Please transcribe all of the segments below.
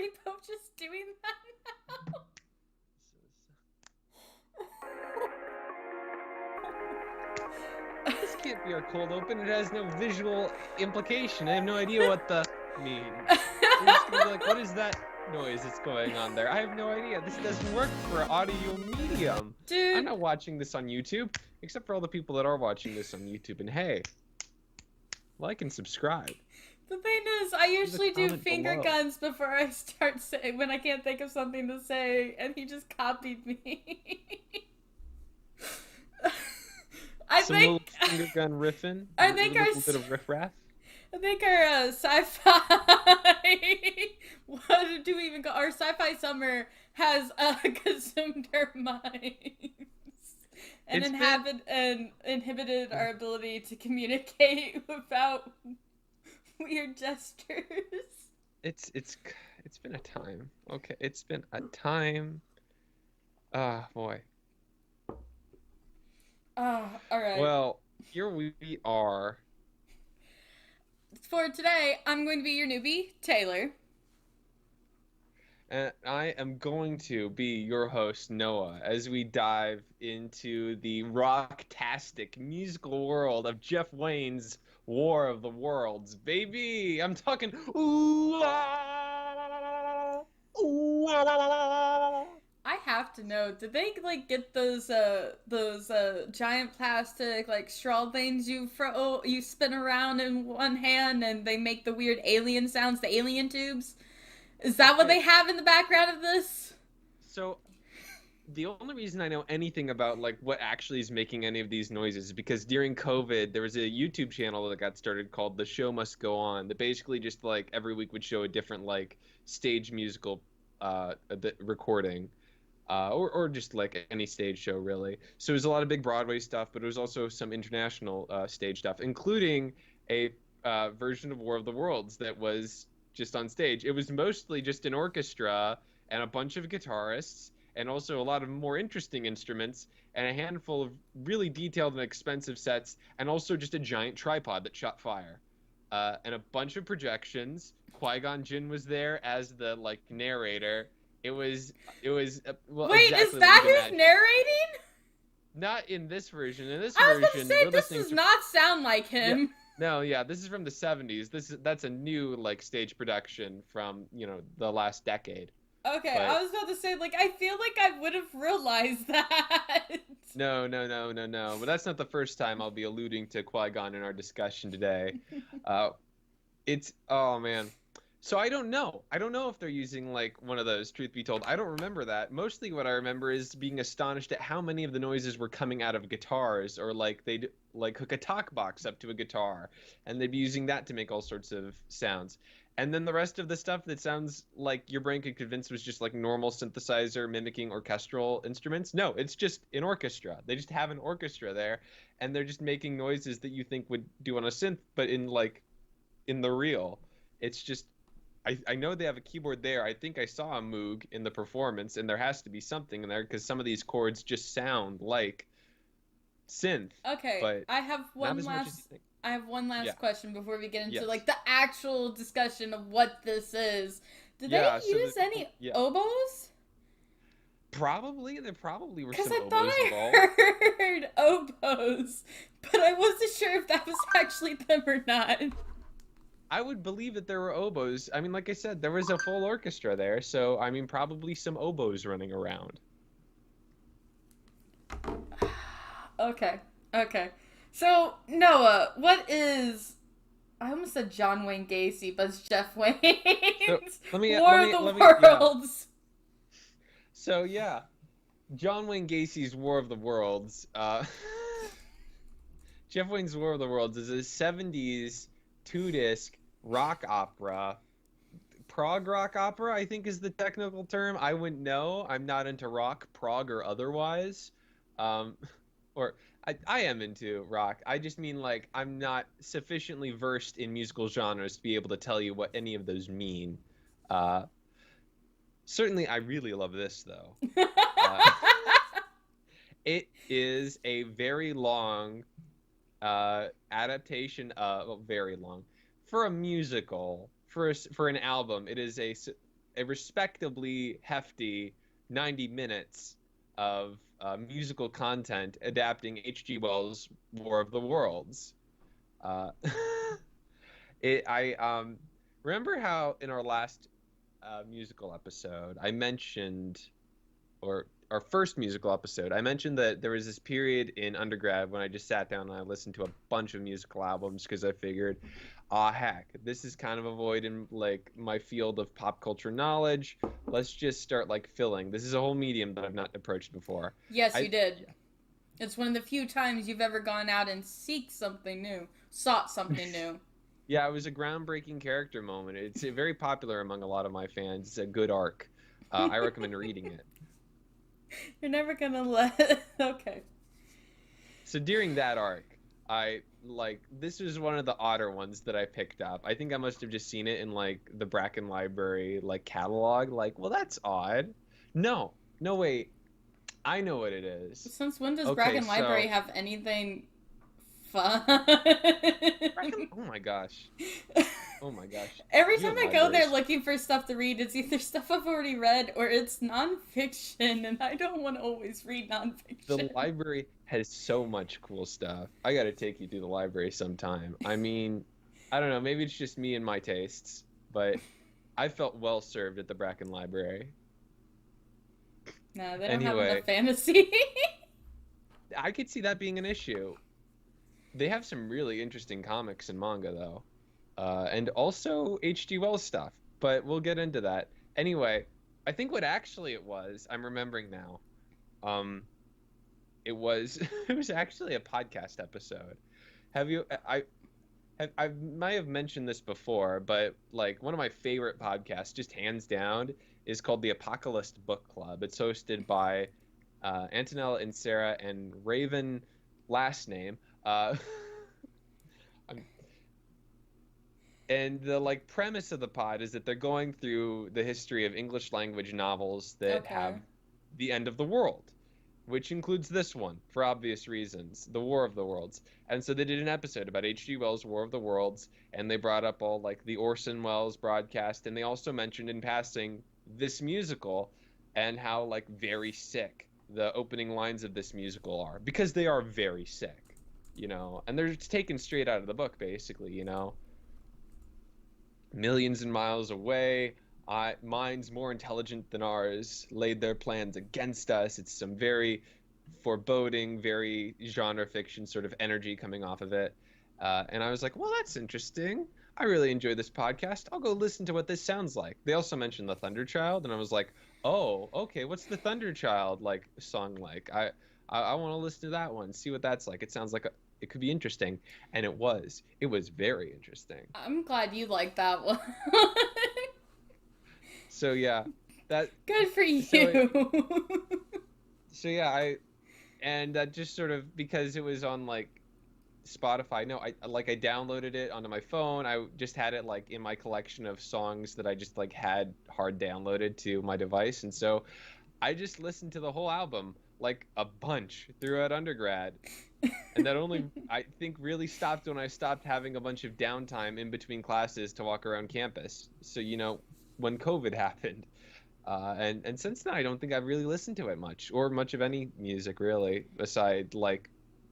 we both just doing that now? This can't be our cold open. It has no visual implication. I have no idea what the means. We're just gonna be like, what is that noise that's going on there? I have no idea. This doesn't work for audio medium. Dude. I'm not watching this on YouTube, except for all the people that are watching this on YouTube. And hey, like and subscribe. The thing is, I usually do comment finger below. guns before I start saying when I can't think of something to say, and he just copied me. I Some think little finger gun riffing. I think a our little bit of riffraff. I think our sci-fi what do we even call our sci-fi summer has consumed our minds and inhibited our ability to communicate without weird gestures. It's been a time. Okay, it's been a time. Ah, boy. All right. Well, here we are. For today, I'm going to be your newbie, Taylor. And I am going to be your host, Noah, as we dive into the rocktastic musical world of Jeff Wayne's War of the Worlds. Baby, I'm talking ooh, ah, ooh, ah, la, la, la. I have to know, did they like get those giant plastic like straw things you spin around in one hand and they make the weird alien sounds, the alien tubes? Is that what they have in the background of this? So the only reason I know anything about like what actually is making any of these noises is because during COVID there was a YouTube channel that got started called The Show Must Go On that basically just like every week would show a different like stage musical recording. Or just like any stage show, really. So it was a lot of big Broadway stuff, but it was also some international stage stuff, including a version of War of the Worlds that was just on stage. It was mostly just an orchestra and a bunch of guitarists and also a lot of more interesting instruments and a handful of really detailed and expensive sets and also just a giant tripod that shot fire. And a bunch of projections. Qui-Gon Jinn was there as the like narrator. It was well. Wait, exactly is that who's narrating? Not in this version. In this I was version, about to say this does not sound like him. Yeah. No, yeah, this is from the 70s. That's a new like stage production from, the last decade. Okay, But I was about to say like I feel like I would have realized that. no. But that's not the first time I'll be alluding to Qui-Gon in our discussion today. Oh man. So I don't know. I don't know if they're using like one of those, truth be told. I don't remember that. Mostly what I remember is being astonished at how many of the noises were coming out of guitars, or like they'd like hook a talk box up to a guitar and they'd be using that to make all sorts of sounds. And then the rest of the stuff that sounds like your brain could convince was just like normal synthesizer mimicking orchestral instruments. No, it's just an orchestra. They just have an orchestra there and they're just making noises that you think would do on a synth, but in the real. It's just I know they have a keyboard there. I think I saw a Moog in the performance, and there has to be something in there because some of these chords just sound like synth. Okay, but I have one last question before we get into like the actual discussion of what this is. Did they use any oboes? Probably. There probably were some oboes involved. Because I heard oboes, but I wasn't sure if that was actually them or not. I would believe that there were oboes. I mean, like I said, there was a full orchestra there, so I mean, probably some oboes running around. Okay. So, Noah, what is... I almost said John Wayne Gacy, but it's Jeff Wayne's War of the Worlds. Yeah. So, yeah. John Wayne Gacy's War of the Worlds. Jeff Wayne's War of the Worlds is a 70s 2-disc rock opera. Prog rock opera, I think, is the technical term. I wouldn't know. I'm not into rock, prog, or otherwise. Or I am into rock. I just mean like I'm not sufficiently versed in musical genres to be able to tell you what any of those mean. Certainly, I really love this though. It is a very long adaptation of very long for a musical for an album. It is a respectably hefty 90 minutes of musical content adapting H.G. Wells' War of the Worlds. Uh, I remember how in our last musical episode I mentioned, or our first musical episode, I mentioned that there was this period in undergrad when I just sat down and I listened to a bunch of musical albums because I figured, heck, this is kind of a void in like my field of pop culture knowledge. Let's just start like filling. This is a whole medium that I've not approached before. Yes, you did. It's one of the few times you've ever gone out and sought something new. Yeah, it was a groundbreaking character moment. It's very popular among a lot of my fans. It's a good arc. I recommend reading it. You're never gonna let... Okay. So during that arc, this was one of the odder ones that I picked up. I think I must have just seen it in, like, the Bracken Library, like, catalog. Like, well, that's odd. No, wait. I know what it is. Since when does Bracken Library have anything fun? Oh my gosh. Every time I go there looking for stuff to read, it's either stuff I've already read or it's nonfiction, and I don't want to always read nonfiction. The library has so much cool stuff. I gotta take you through the library sometime. I mean, I don't know, maybe it's just me and my tastes, but I felt well served at the Bracken Library. No, they don't have enough fantasy. I could see that being an issue. They have some really interesting comics and manga, though. And also H.G. Wells stuff. But we'll get into that. Anyway, I think what actually it was, I'm remembering now, it was actually a podcast episode. I might have mentioned this before, but like one of my favorite podcasts, just hands down, is called the Apocalypse Book Club. It's hosted by Antonella and Sarah and Raven, last name. And the like premise of the pod is that they're going through the history of English language novels that have the end of the world, which includes this one for obvious reasons, The War of the Worlds. And so they did an episode about H.G. Wells' War of the Worlds, and they brought up all like the Orson Welles broadcast, and they also mentioned in passing this musical and how like very sick the opening lines of this musical are, because they are very sick, you know, and they're taken straight out of the book basically, you know. Millions and miles away, minds more intelligent than ours laid their plans against us. It's some very foreboding, very genre fiction sort of energy coming off of it. And I was like, well, that's interesting. I really enjoy this podcast. I'll go listen to what this sounds like. They also mentioned the Thunder Child, and I was like, oh, okay, what's the Thunder Child like song like? I want to listen to that one, see what that's like. It sounds like it could be interesting, and it was very interesting. I'm glad you liked that one. So yeah, that good for you. So yeah, and that just sort of, because it was on like Spotify. No, I downloaded it onto my phone. I just had it like in my collection of songs that I just like had hard downloaded to my device, and so I just listened to the whole album like a bunch throughout undergrad. And that only, I think, really stopped when I stopped having a bunch of downtime in between classes to walk around campus. So, you know, when COVID happened. And since then, I don't think I've really listened to it much, or much of any music, really, aside, like,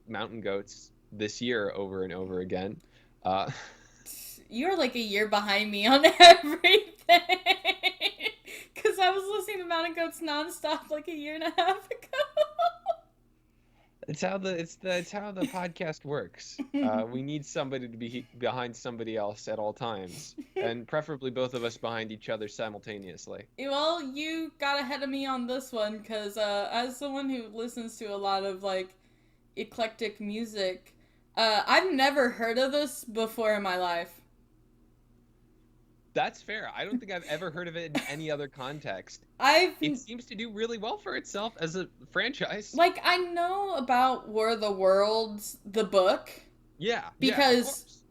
Mountain Goats this year over and over again. You're like a year behind me on everything. Because I was listening to Mountain Goats nonstop like a year and a half ago. It's how the podcast works. We need somebody to be behind somebody else at all times, and preferably both of us behind each other simultaneously. Well, you got ahead of me on this one, because as someone who listens to a lot of like eclectic music, I've never heard of this before in my life. That's fair. I don't think I've ever heard of it in any other context. It seems to do really well for itself as a franchise. Like, I know about War of the Worlds, the book. Yeah. Because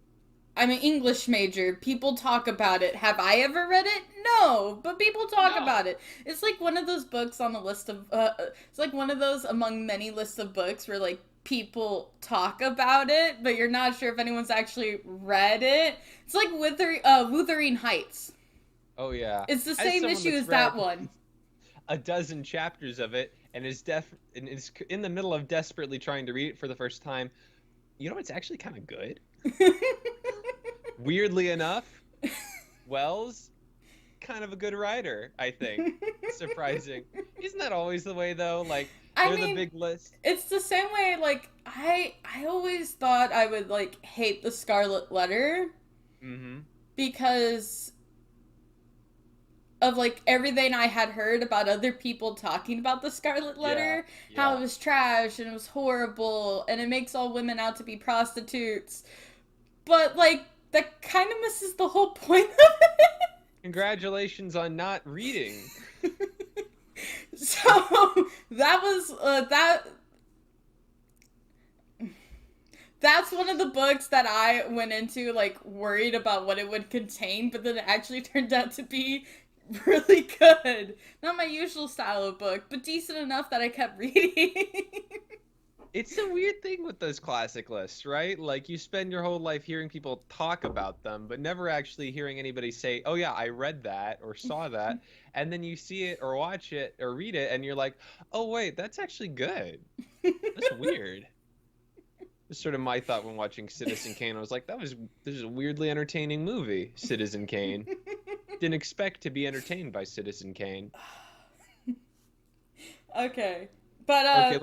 I'm an English major. People talk about it. Have I ever read it? No. But people talk about it. It's like one of those books on the list of... it's like one of those among many lists of books where, like, people talk about it, but you're not sure if anyone's actually read it. It's like Wuthering Heights. Oh yeah. It's the As same someone issue that's as that read one. a dozen chapters of it and is in the middle of desperately trying to read it for the first time, it's actually kind of good. Weirdly enough, Wells, kind of a good writer, I think. Surprising. Isn't that always the way though? Like I they're the mean, big list. it's the same way, like, I always thought I would, like, hate the Scarlet Letter Mm-hmm. because of, like, everything I had heard about other people talking about the Scarlet Yeah. Letter, how Yeah. it was trash and it was horrible and it makes all women out to be prostitutes. But, like, that kind of misses the whole point of it. Congratulations on not reading. So, that was, that's one of the books that I went into, like, worried about what it would contain, but then it actually turned out to be really good. Not my usual style of book, but decent enough that I kept reading. It's a weird thing with those classic lists, right? Like you spend your whole life hearing people talk about them, but never actually hearing anybody say, "Oh yeah, I read that or saw that." And then you see it or watch it or read it and you're like, "Oh wait, that's actually good." That's weird. This is sort of my thought when watching Citizen Kane. I was like, this is a weirdly entertaining movie, Citizen Kane. Didn't expect to be entertained by Citizen Kane. Okay. But, Okay,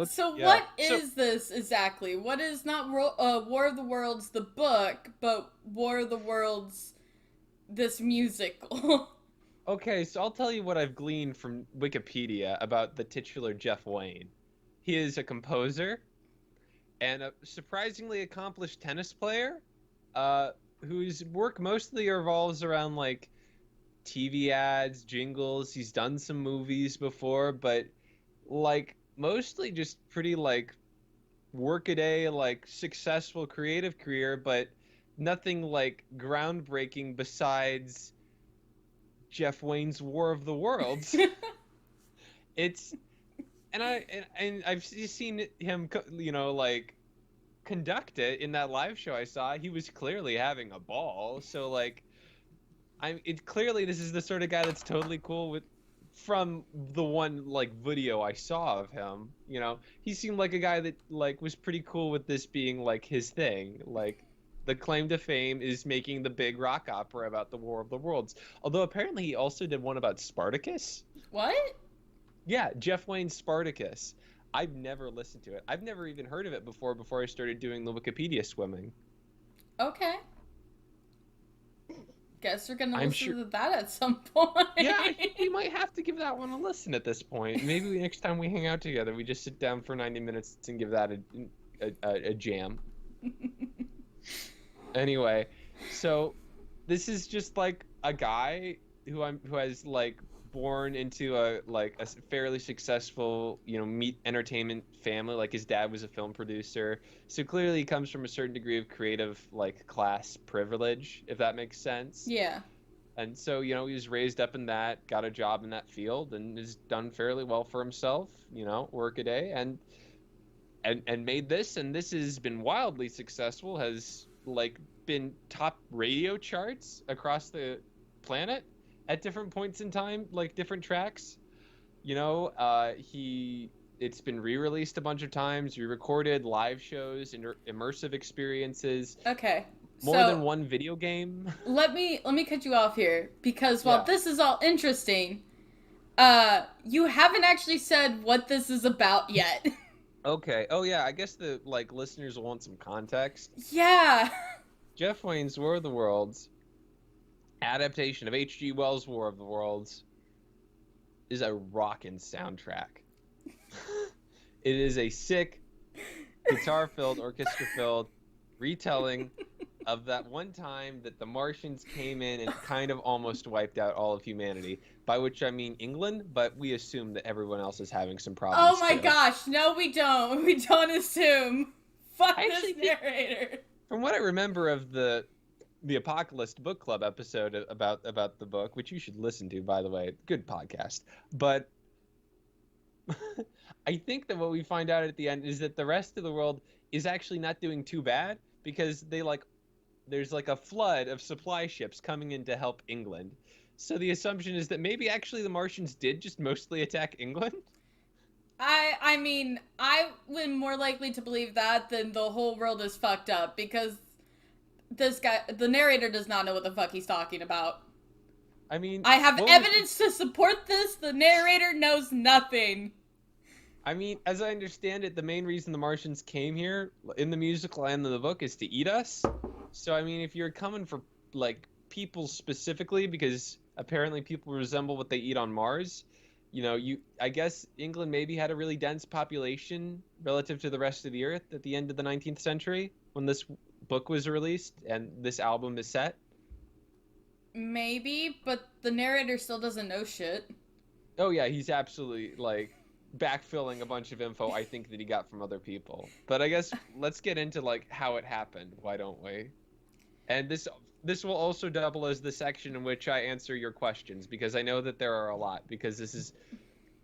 what is this exactly? What is not War of the Worlds the book, but War of the Worlds this musical? Okay, so I'll tell you what I've gleaned from Wikipedia about the titular Jeff Wayne. He is a composer and a surprisingly accomplished tennis player, whose work mostly revolves around like TV ads, jingles. He's done some movies before, but like mostly just pretty like workaday, like successful creative career, but nothing like groundbreaking besides Jeff Wayne's War of the Worlds. It's and I've seen him, like conduct it in that live show I saw. He was clearly having a ball. So like, clearly this is the sort of guy that's totally cool with. From the one like video I saw of him, he seemed like a guy that like was pretty cool with this being like his thing. Like the claim to fame is making the big rock opera about the War of the Worlds. Although apparently he also did one about Spartacus. What? Yeah, Jeff Wayne's Spartacus. I've never listened to it. I've never even heard of it before I started doing the Wikipedia swimming. Okay. Guess we're gonna I'm listen sure... to that at some point. Yeah, I think we might have to give that one a listen at this point. Maybe next time we hang out together, we just sit down for 90 minutes and give that a jam. Anyway, so this is just like a guy who has like born into a fairly successful meat entertainment family. Like his dad was a film producer, so clearly he comes from a certain degree of creative like class privilege, if that makes sense. Yeah. And so he was raised up in that, got a job in that field, and has done fairly well for himself. Work a day and made this, and this has been wildly successful. Has like been top radio charts across the planet at different points in time, like different tracks. It's been re-released a bunch of times, re-recorded, live shows, immersive experiences. Okay. More than one video game. Let me cut you off here because while this is all interesting, you haven't actually said what this is about yet. Okay. Oh yeah, I guess the listeners will want some context. Yeah. Jeff Wayne's War of the Worlds adaptation of H.G. Wells' War of the Worlds is a rockin' soundtrack. It is a sick, guitar-filled, orchestra-filled retelling of that one time that the Martians came in and kind of almost wiped out all of humanity. By which I mean England, but we assume that everyone else is having some problems. Oh my gosh, no we don't. We don't assume. Fuck this narrator. From what I remember of the Apocalypse Book Club episode about the book, which you should listen to, by the way, good podcast. But I think that what we find out at the end is that the rest of the world is actually not doing too bad because there's like a flood of supply ships coming in to help England. So the assumption is that maybe actually the Martians did just mostly attack England? I mean, I would more likely to believe that than the whole world is fucked up, because this guy, the narrator, does not know what the fuck he's talking about. I mean, I have evidence to support this. The narrator knows nothing. I mean, as I understand it, the main reason the Martians came here in the musical and in the book is to eat us. So, I mean, if you're coming for, like, people specifically, because apparently people resemble what they eat on Mars, you know, I guess England maybe had a really dense population relative to the rest of the Earth at the end of the 19th century when this book was released and this album is set. Maybe, but the narrator still doesn't know shit. Oh, yeah, he's absolutely, like, backfilling a bunch of info I think that he got from other people. But I guess let's get into, like, how it happened, why don't we? And this will also double as the section in which I answer your questions, because I know that there are a lot, because this is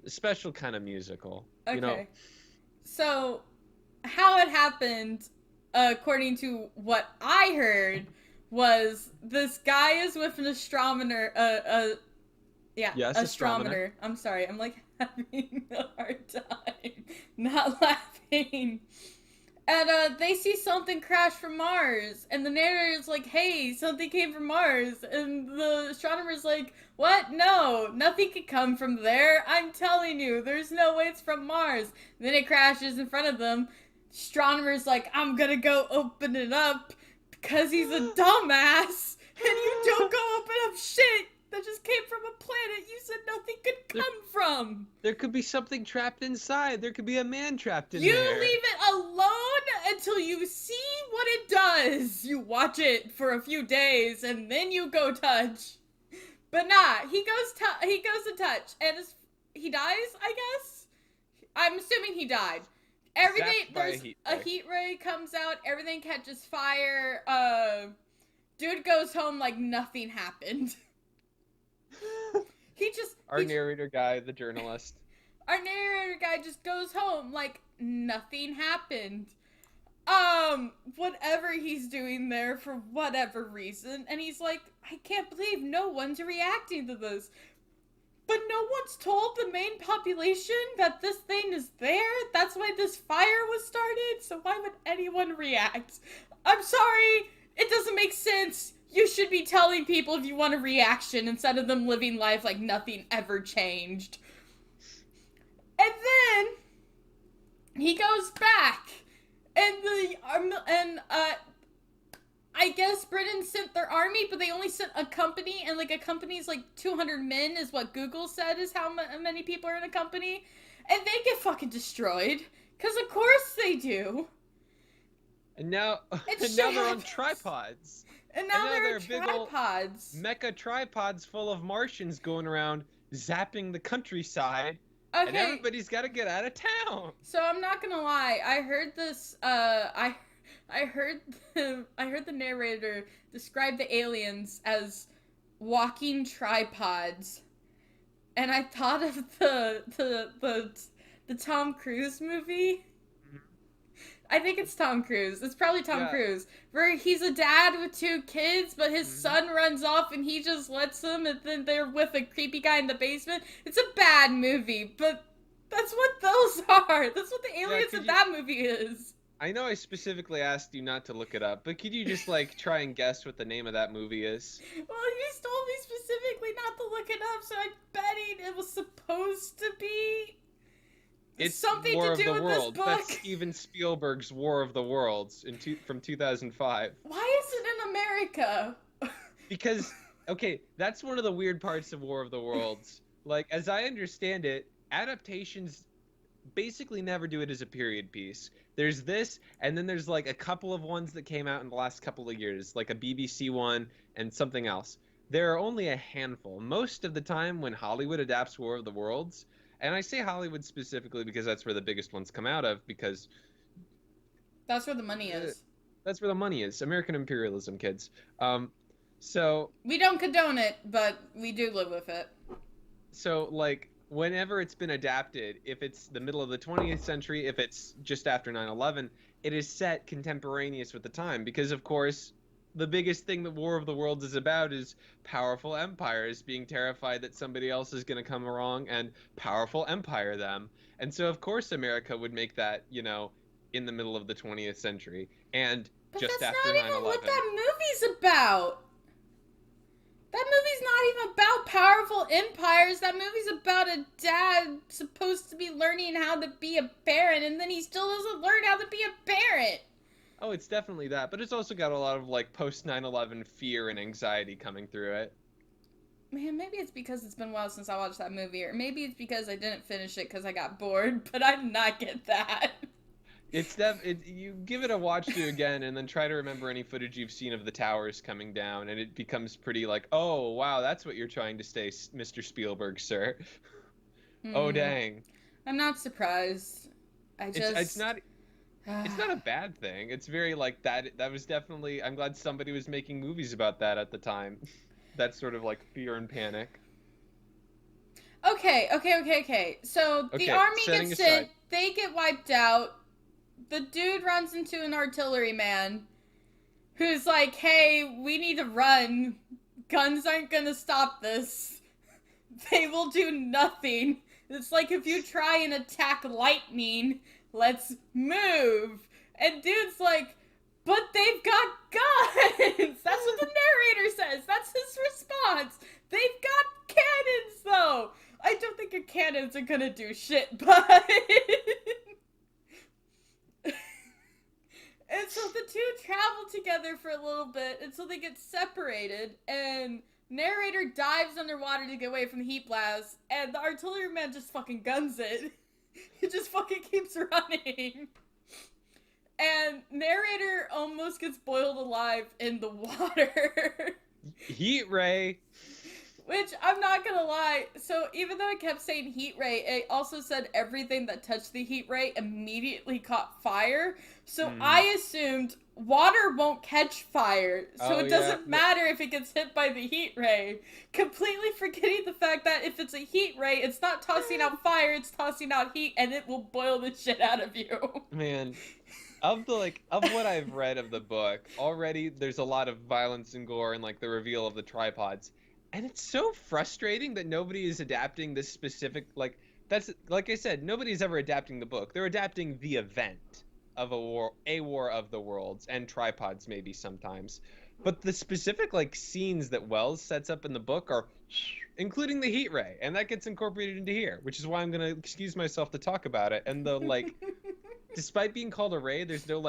a special kind of musical. Okay. You know? So, how it happened, according to what I heard, was this guy is with an astronomer, Yes, astronomer. I'm sorry, I'm like having a hard time not laughing. And they see something crash from Mars, and the narrator's like, hey, something came from Mars, and the astronomer's like, what? No, nothing could come from there. I'm telling you, there's no way it's from Mars. And then it crashes in front of them. Astronomer's like, I'm gonna go open it up, because he's a dumbass, and you don't go open up shit that just came from a planet you said nothing could come from. There could be something trapped inside. There could be a man trapped in You there. leave it alone until you see what it does. You watch it for a few days and then you go touch. But nah, he goes to touch and he dies, I guess. I'm assuming he died. Everything, there's a heat ray comes out, everything catches fire. Dude goes home like nothing happened. Our narrator guy, the journalist. Our narrator guy just goes home like nothing happened. Whatever he's doing there for whatever reason, and he's like, I can't believe no one's reacting to this. But no one's told the main population that this thing is there. That's why this fire was started. So why would anyone react? I'm sorry, it doesn't make sense. You should be telling people if you want a reaction instead of them living life like nothing ever changed. And then he goes back, and I guess Britain sent their army, but they only sent a company, and like a company's like 200 men is what Google said is how many people are in a company, and they get fucking destroyed, because of course they do. And now they're on tripods. And now there are tripods. Mecha tripods full of Martians going around zapping the countryside. Okay. And everybody's got to get out of town. So I'm not gonna lie. I heard this. I heard the narrator describe the aliens as walking tripods, and I thought of the Tom Cruise movie. I think it's Tom Cruise. It's probably Tom Cruise. Where he's a dad with 2 kids, but his son runs off and he just lets them, and then they're with a creepy guy in the basement. It's a bad movie, but that's what those are. That's what the aliens in that movie is. I know I specifically asked you not to look it up, but could you just, like, try and guess what the name of that movie is? Well, you told me specifically not to look it up, so I'm betting it was supposed to be... It's something War to of do the with World. this book. That's Steven Spielberg's War of the Worlds from 2005. Why is it in America? Because, okay, that's one of the weird parts of War of the Worlds. Like, as I understand it, adaptations basically never do it as a period piece. There's this, and then there's like a couple of ones that came out in the last couple of years, like a BBC one and something else. There are only a handful. Most of the time when Hollywood adapts War of the Worlds, and I say Hollywood specifically because that's where the biggest ones come out of, because that's where the money is. That's where the money is. American imperialism, kids. So we don't condone it, but we do live with it. So, like, whenever it's been adapted, if it's the middle of the 20th century, if it's just after 9/11, it is set contemporaneous with the time, because of course the biggest thing that War of the Worlds is about is powerful empires being terrified that somebody else is going to come along and powerful empire them. And so, of course, America would make that, in the middle of the 20th century and But just that's after not even 9/11. what that movie's about. That movie's not even about powerful empires. That movie's about a dad supposed to be learning how to be a parent, and then he still doesn't learn how to be a parent. Oh, it's definitely that, but it's also got a lot of like post 9/11 fear and anxiety coming through it. Man, maybe it's because it's been a while since I watched that movie, or maybe it's because I didn't finish it because I got bored, but I did not get that. You give it a watch through again and then try to remember any footage you've seen of the towers coming down, and it becomes pretty like, oh wow, that's what you're trying to say, Mr. Spielberg, sir. Oh dang. I'm not surprised. It's not a bad thing. It's very like that was definitely, I'm glad somebody was making movies about that at the time. That sort of like fear and panic. Okay. So the army gets sent, they get wiped out. The dude runs into an artilleryman who's like, hey, we need to run. Guns aren't gonna stop this. They will do nothing. It's like if you try and attack lightning, let's move. And dude's like, but they've got guns. That's what the narrator says. That's his response. They've got cannons, though. I don't think your cannons are gonna do shit, but... And so the two travel together for a little bit until they get separated, and narrator dives underwater to get away from the heat blast, and the artilleryman just fucking guns it. He just fucking keeps running. And narrator almost gets boiled alive in the water. Heat ray. Which, I'm not gonna lie, so even though it kept saying heat ray, it also said everything that touched the heat ray immediately caught fire. So I assumed water won't catch fire, so it doesn't matter if it gets hit by the heat ray. Completely forgetting the fact that if it's a heat ray, it's not tossing out fire, it's tossing out heat, and it will boil the shit out of you. Man, of what I've read of the book, already there's a lot of violence and gore and like the reveal of the tripods. And it's so frustrating that nobody is adapting this specific, that's, like I said, nobody's ever adapting the book. They're adapting the event of a war of the worlds, and tripods maybe sometimes. But the specific, scenes that Wells sets up in the book are, including the heat ray, and that gets incorporated into here, which is why I'm going to excuse myself to talk about it. And the, despite being called a ray, there's no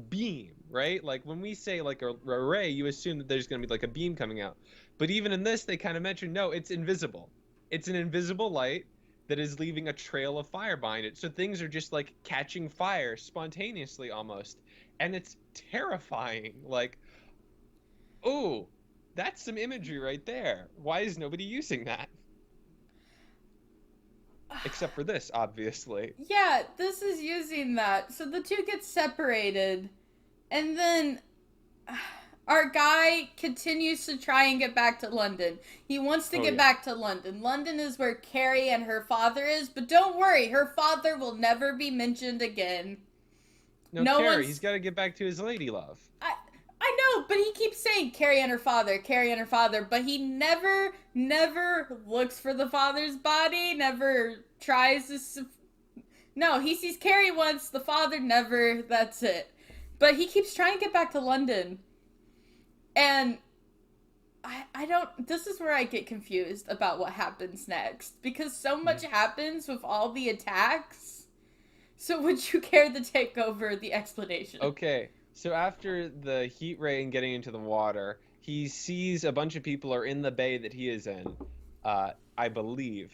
beam, right? Like, when we say, a ray, you assume that there's going to be, a beam coming out. But even in this, they kind of mention, no, it's invisible. It's an invisible light that is leaving a trail of fire behind it. So things are just, catching fire spontaneously almost. And it's terrifying. Oh, that's some imagery right there. Why is nobody using that? Except for this, obviously. Yeah, this is using that. So the two get separated, and then our guy continues to try and get back to London. He wants to get back to London. London is where Carrie and her father is, but don't worry, her father will never be mentioned again. No Carrie, he's got to get back to his lady love. I know, but he keeps saying Carrie and her father, but he never looks for the father's body, never tries to... No, he sees Carrie once, the father never, that's it. But he keeps trying to get back to London. And I don't... This is where I get confused about what happens next. Because so much happens with all the attacks. So would you care to take over the explanation? Okay. So after the heat ray and getting into the water, he sees a bunch of people are in the bay that he is in, I believe,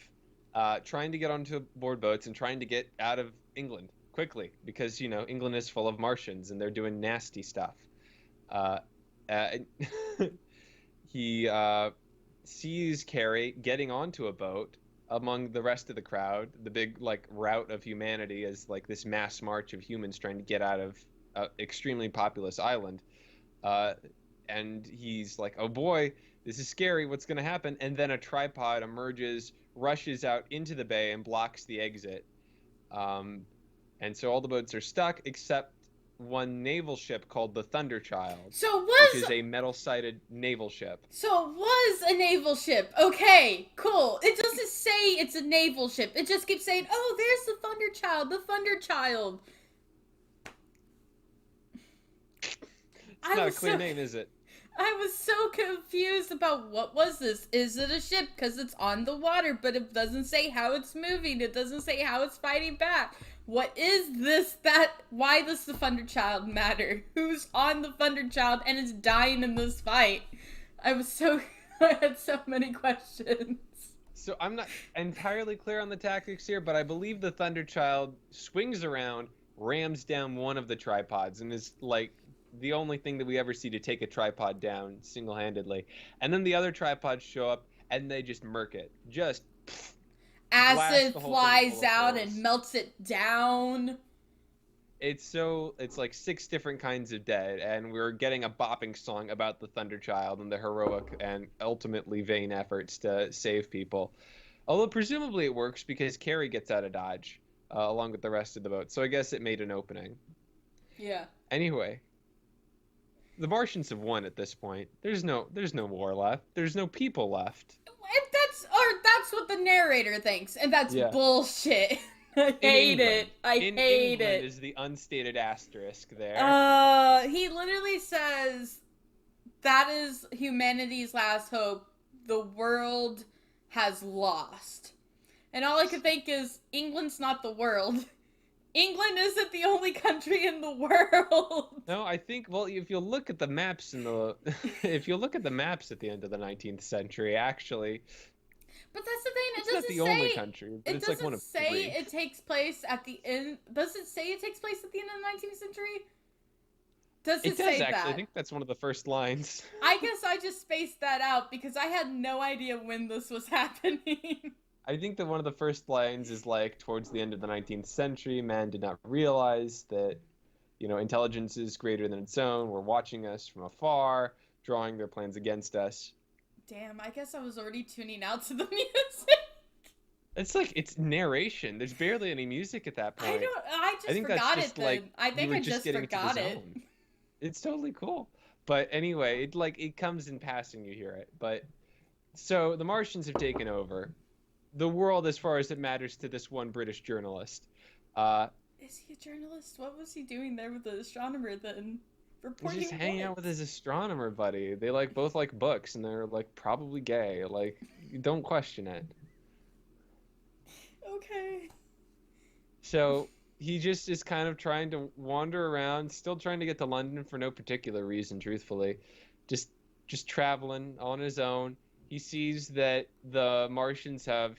trying to get onto board boats and trying to get out of England quickly because, England is full of Martians and they're doing nasty stuff. He sees Carrie getting onto a boat among the rest of the crowd, the big, rout of humanity as, this mass march of humans trying to get out of extremely populous island, and he's like, oh boy, this is scary, what's gonna happen? And then a tripod emerges, rushes out into the bay and blocks the exit, and so all the boats are stuck except one naval ship called the Thunderchild, So it which was is a metal-sided naval ship. So it was a naval ship. Okay, cool. It doesn't say it's a naval ship. It just keeps saying, "Oh, there's the Thunderchild, the Thunderchild." It's not a clear name, is it? I was so confused about what was this. Is it a ship? Because it's on the water, but it doesn't say how it's moving. It doesn't say how it's fighting back. What is this? Why does the Thunderchild matter? Who's on the Thunderchild and is dying in this fight? I had so many questions. So I'm not entirely clear on the tactics here, but I believe the Thunderchild swings around, rams down one of the tripods, and is like the only thing that we ever see to take a tripod down single-handedly. And then the other tripods show up, and they just murk it. Just acid flies out and melts it down. It's like 6 different kinds of dead, and we're getting a bopping song about the Thunderchild and the heroic and ultimately vain efforts to save people. Although presumably it works because Carrie gets out of Dodge, along with the rest of the boat. So I guess it made an opening. Yeah. Anyway, the Martians have won at this point. There's no war left. There's no people left. That's what the narrator thinks, and that's bullshit. I hate it. I hate it. Is the unstated asterisk there? He literally says that is humanity's last hope. The world has lost. And all I could think is England's not the world. England isn't the only country in the world. No, I think, well, if you look at the maps if you look at the maps at the end of the 19th century, actually. But that's the thing. It's not the only country. But it's like one of 3. It takes place at the end. Does it say it takes place at the end of the 19th century? Does it say actually. that? I think that's one of the first lines. I guess I just spaced that out because I had no idea when this was happening. I think that one of the first lines is like towards the end of the 19th century, man did not realize that, intelligence is greater than its own. We're watching us from afar, drawing their plans against us. Damn, I guess I was already tuning out to the music. It's narration. There's barely any music at that point. I just forgot it then. Like, I think I just forgot it. It's totally cool. But anyway, it comes in passing, you hear it. But so the Martians have taken over the world as far as it matters to this one British journalist. Is he a journalist? What was he doing there with the astronomer then? He's just hanging out with his astronomer buddy. They both like books, and they're probably gay. Don't question it. Okay. So he just is kind of trying to wander around, still trying to get to London for no particular reason, truthfully. Just traveling on his own. He sees that the Martians have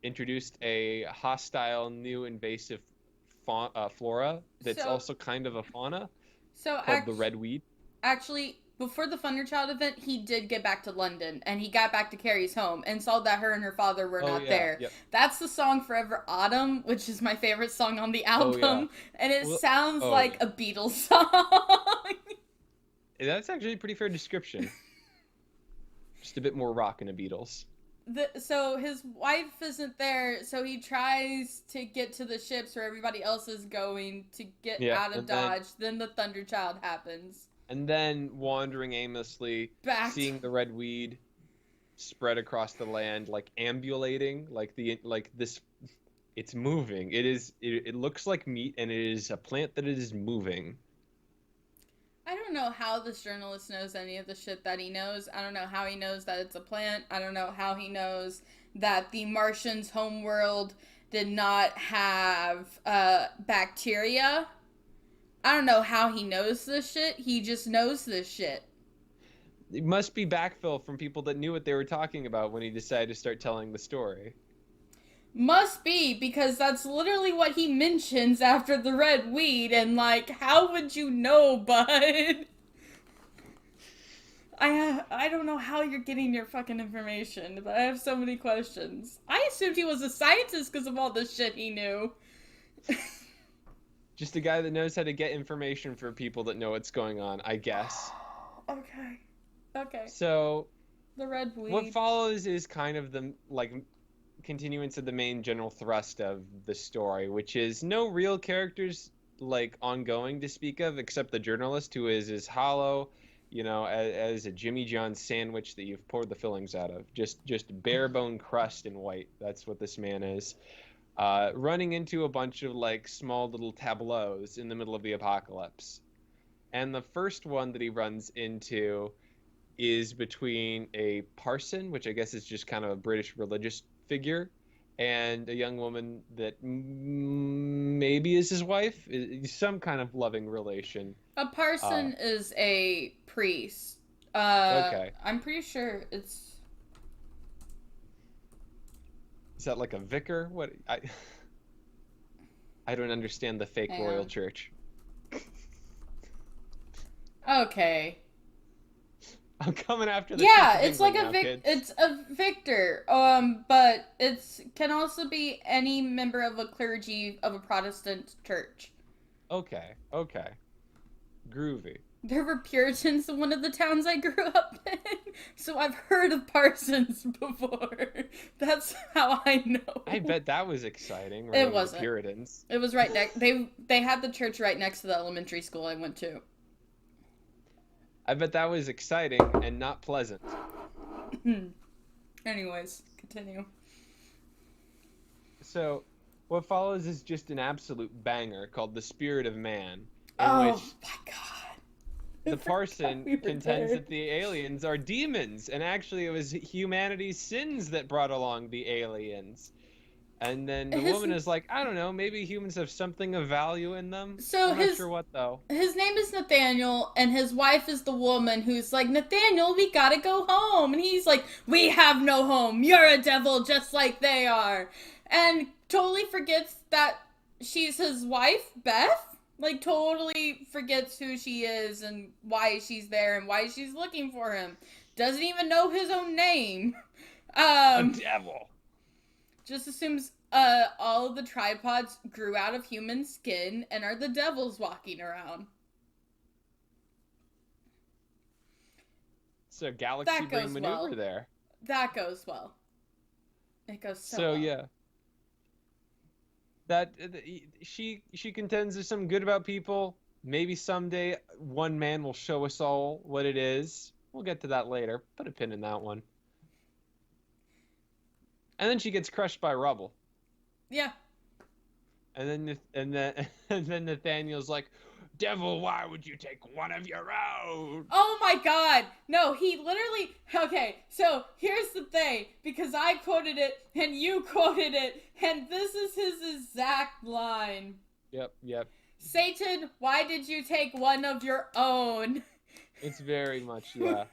introduced a hostile new invasive flora that's also kind of a fauna called the red weed. Actually, before the Thunderchild event, he did get back to London, and he got back to Carrie's home and saw that her and her father were not there. Yep. That's the song Forever Autumn, which is my favorite song on the album, and it sounds like a Beatles song. That's actually a pretty fair description. Just a bit more rock in a Beatles. So his wife isn't there, so he tries to get to the ships where everybody else is going to get out of Dodge. Then the Thunderchild happens. And then wandering aimlessly, seeing the red weed spread across the land, ambulating, it's moving. It looks like meat, and it is a plant that is moving. I don't know how this journalist knows any of the shit that he knows. I don't know how he knows that it's a plant. I don't know how he knows that the Martians' homeworld did not have bacteria. I don't know how he knows this shit. He just knows this shit. It must be backfill from people that knew what they were talking about when he decided to start telling the story. Must be, because that's literally what he mentions after the red weed, and how would you know, bud? I don't know how you're getting your fucking information, but I have so many questions. I assumed he was a scientist because of all the shit he knew. Just a guy that knows how to get information for people that know what's going on, I guess. Okay. So, the red weed. What follows is kind of the, continuance of the main general thrust of the story, which is no real characters like ongoing to speak of, except the journalist, who is as hollow, as a Jimmy John's sandwich that you've poured the fillings out of. Just bare bone crust and white. That's what this man is. Running into a bunch of like small little tableaus in the middle of the apocalypse. And the first one that he runs into is between a parson, which I guess is just kind of a British religious figure, and a young woman that maybe is his wife, some kind of loving relation. A parson is a priest. Okay. I'm pretty sure it's... Is that like a vicar? What? I don't understand the fake royal church. Okay. I'm coming after the it's like it's a victor. But it's can also be any member of a clergy of a Protestant church. Okay. Groovy. There were Puritans in one of the towns I grew up in, so I've heard of parsons before. That's how I know. I bet that was exciting. It wasn't. Puritans. It was right next. They had the church right next to the elementary school I went to. I bet that was exciting and not pleasant. Anyways, continue. So, what follows is just an absolute banger called The Spirit of Man. Oh which my god. The parson contends that the aliens are demons, and actually it was humanity's sins that brought along the aliens. And then the woman is like, I don't know, maybe humans have something of value in them. So I'm not sure what, though. His name is Nathaniel, and his wife is the woman who's like, Nathaniel, we gotta go home. And he's like, we have no home. You're a devil just like they are. And totally forgets that she's his wife, Beth. Like, totally forgets who she is and why she's there and why she's looking for him. Doesn't even know his own name. A devil. Just assumes all of the tripods grew out of human skin and are the devils walking around. So galaxy brain maneuver there. That goes well. It goes so well. Yeah. That she contends there's something good about people. Maybe someday one man will show us all what it is. We'll get to that later. Put a pin in that one. And then she gets crushed by rubble. Yeah. And then Nathaniel's like, devil, why would you take one of your own? Oh my god. No, he literally... Okay, so here's the thing. Because I quoted it, and you quoted it, and this is his exact line. Yep. Satan, why did you take one of your own? It's very much, yeah.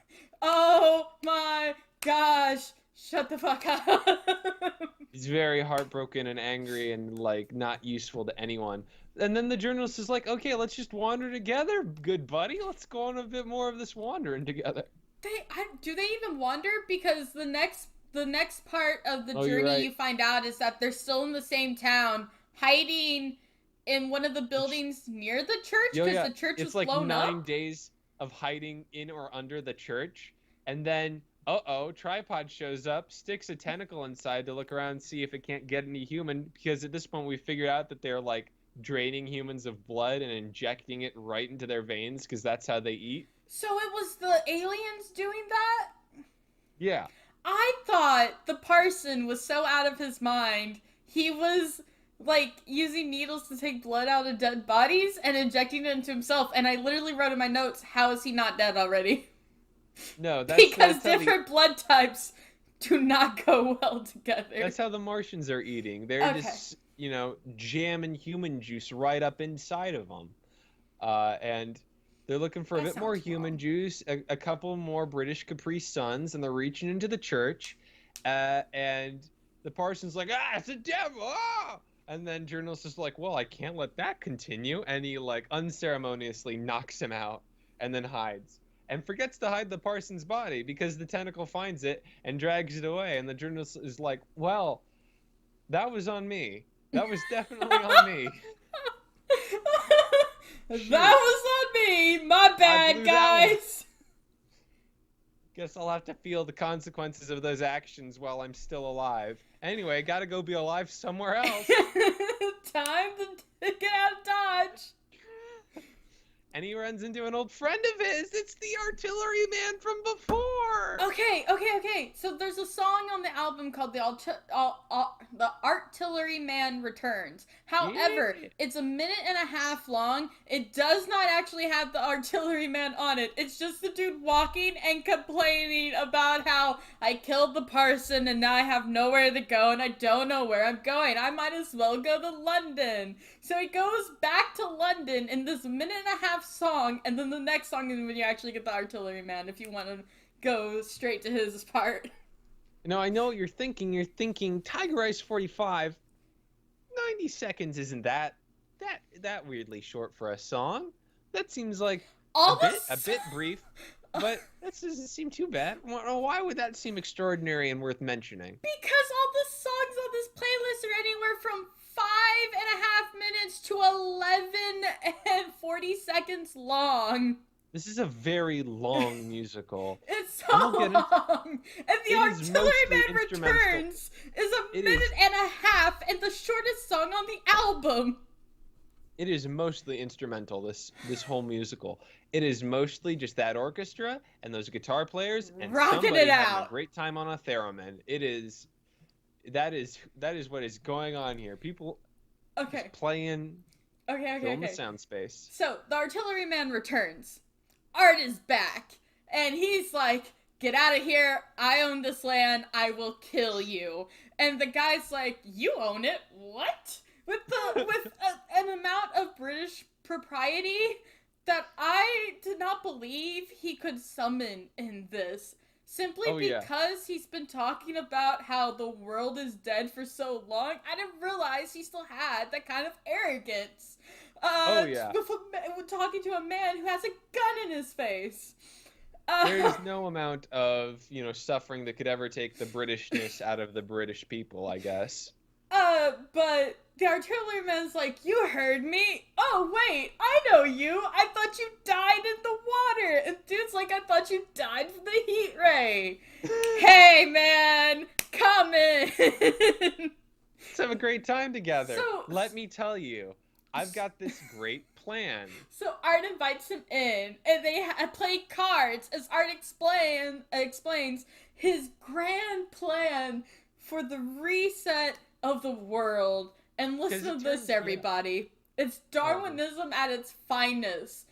Oh my gosh. Shut the fuck up. He's very heartbroken and angry and, like, not useful to anyone. And then the journalist is like, okay, let's just wander together, good buddy. Let's go on a bit more of this wandering together. Do they even wander? Because the next part of the journey you find out is that they're still in the same town, hiding in one of the buildings near the church, because the church was blown up. It's like 9 days of hiding in or under the church, and then... Tripod shows up, sticks a tentacle inside to look around and see if it can't get any human, because at this point we figured out that they're, like, draining humans of blood and injecting it right into their veins, because that's how they eat. So it was the aliens doing that? Yeah. I thought the parson was so out of his mind, he was, like, using needles to take blood out of dead bodies and injecting it into himself, and I literally wrote in my notes, how is he not dead already? No, that's different blood types do not go well together. That's how the Martians are eating. They're just, jamming human juice right up inside of them. And they're looking for a bit more human juice, a couple more British Capri Suns, and they're reaching into the church. And the parson's like, it's a devil! Ah! And then journalist is like, well, I can't let that continue. And he, like, unceremoniously knocks him out and then hides. And forgets to hide the parson's body because the tentacle finds it and drags it away. And the journalist is like, well, that was on me. That was definitely on me. That was on me. My bad, guys. Guess I'll have to feel the consequences of those actions while I'm still alive. Anyway, gotta go be alive somewhere else. Time to get out of Dodge. And he runs into an old friend of his. It's the artillery man from before. Okay. So there's a song on the album called The Artillery Man Returns. However, it's a minute and a half long. It does not actually have the artillery man on it. It's just the dude walking and complaining about how I killed the parson and now I have nowhere to go and I don't know where I'm going. I might as well go to London. So he goes back to London in this minute and a half song, and then the next song is when you actually get the artillery man, if you want to go straight to his part. I know what you're thinking. You're thinking Tigereyes 45. 90 seconds isn't that weirdly short for a song. That seems like a bit brief, but that doesn't seem too bad. Why would that seem extraordinary and worth mentioning? Because all the songs on this playlist are anywhere from 5.5 minutes to 11 and 40 seconds long. This is a very long musical. It's so long. And the Artillery Man Returns is a minute and a half and the shortest song on the album. It is mostly instrumental, this whole musical. It is mostly just that orchestra and those guitar players and rocking it out. Having a great time on a theremin. That is what is going on here. People just playing, filling the sound space. So, the Artillery Man returns. Art is back. And he's like, get out of here. I own this land. I will kill you. And the guy's like, you own it? What? With an amount of British propriety that I did not believe he could summon in this. Simply because he's been talking about how the world is dead for so long, I didn't realize he still had that kind of arrogance. With talking to a man who has a gun in his face. There is no amount of, suffering that could ever take the Britishness out of the British people, I guess. But the artilleryman's like, you heard me? Oh, wait, I know you. I thought you died in the water. And dude's like, I thought you died from the heat ray. Hey, man, come in. Let's have a great time together. So, let me tell you, I've got this great plan. So Art invites him in, and they play cards as Art explains his grand plan for the reset of the world. And listen to this, everybody. It's Darwinism at its finest.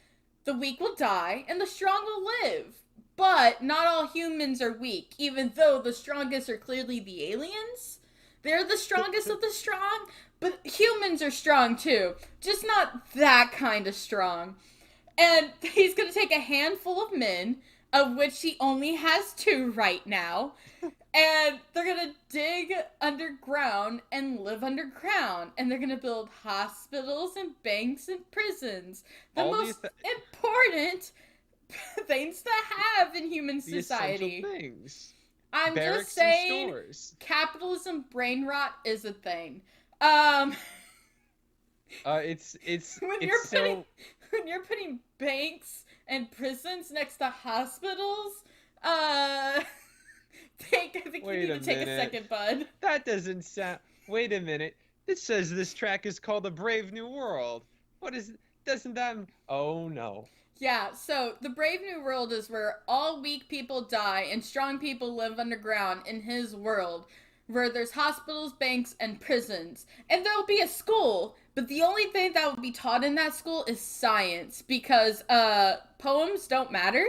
The weak will die, and the strong will live. But not all humans are weak, even though the strongest are clearly the aliens. They're the strongest of the strong, but humans are strong too. Just not that kind of strong. And he's going to take a handful of men, of which he only has 2 right now. And they're going to dig underground and live underground. And they're going to build hospitals and banks and prisons. The most important things to have in human society. The essential things. I'm Barracks just saying, and stores. Capitalism brain rot is a thing. When you're putting banks and prisons next to hospitals, I think you need to take a second, bud. That doesn't sound. Wait a minute. This says this track is called A Brave New World. What is? Doesn't that? Oh no. Yeah, so the Brave New World is where all weak people die and strong people live underground in his world, where there's hospitals, banks, and prisons. And there'll be a school, but the only thing that will be taught in that school is science, because poems don't matter.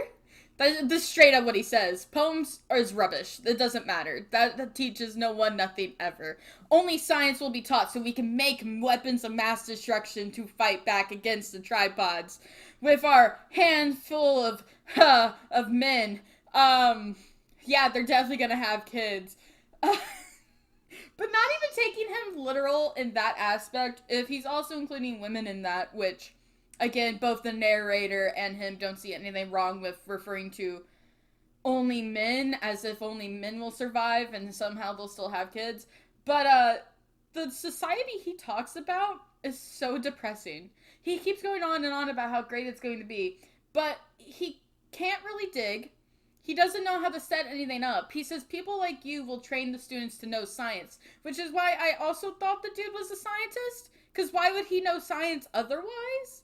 That's straight up what he says. Poems is rubbish. It doesn't matter. That teaches no one nothing ever. Only science will be taught so we can make weapons of mass destruction to fight back against the tripods. With our handful of men. Yeah, they're definitely gonna have kids. But not even taking him literal in that aspect, if he's also including women in that, which, again, both the narrator and him don't see anything wrong with referring to only men, as if only men will survive and somehow they'll still have kids. But, the society he talks about is so depressing. He keeps going on and on about how great it's going to be, but he can't really dig. He doesn't know how to set anything up. He says people like you will train the students to know science, which is why I also thought the dude was a scientist. Because why would he know science otherwise?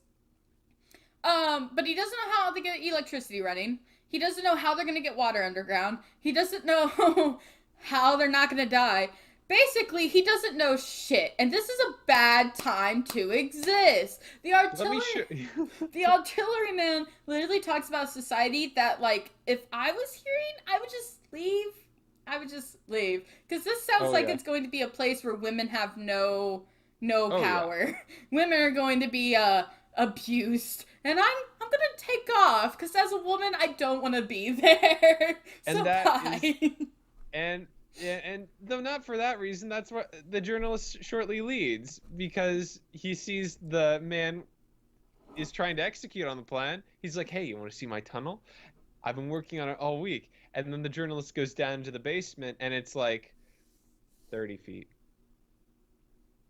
But he doesn't know how to get electricity running. He doesn't know how they're going to get water underground. He doesn't know how they're not going to die. Basically, he doesn't know shit. And this is a bad time to exist. The artilleryman literally talks about a society that, like, if I was hearing, I would just leave. Because this sounds like it's going to be a place where women have no power. Yeah. Women are going to be, abused. And I'm gonna take off, because as a woman, I don't want to be there. And so bye. And though not for that reason, that's what the journalist shortly leads, because he sees the man is trying to execute on the plan. He's like, hey, you want to see my tunnel? I've been working on it all week. And then the journalist goes down to the basement, and it's like 30 feet.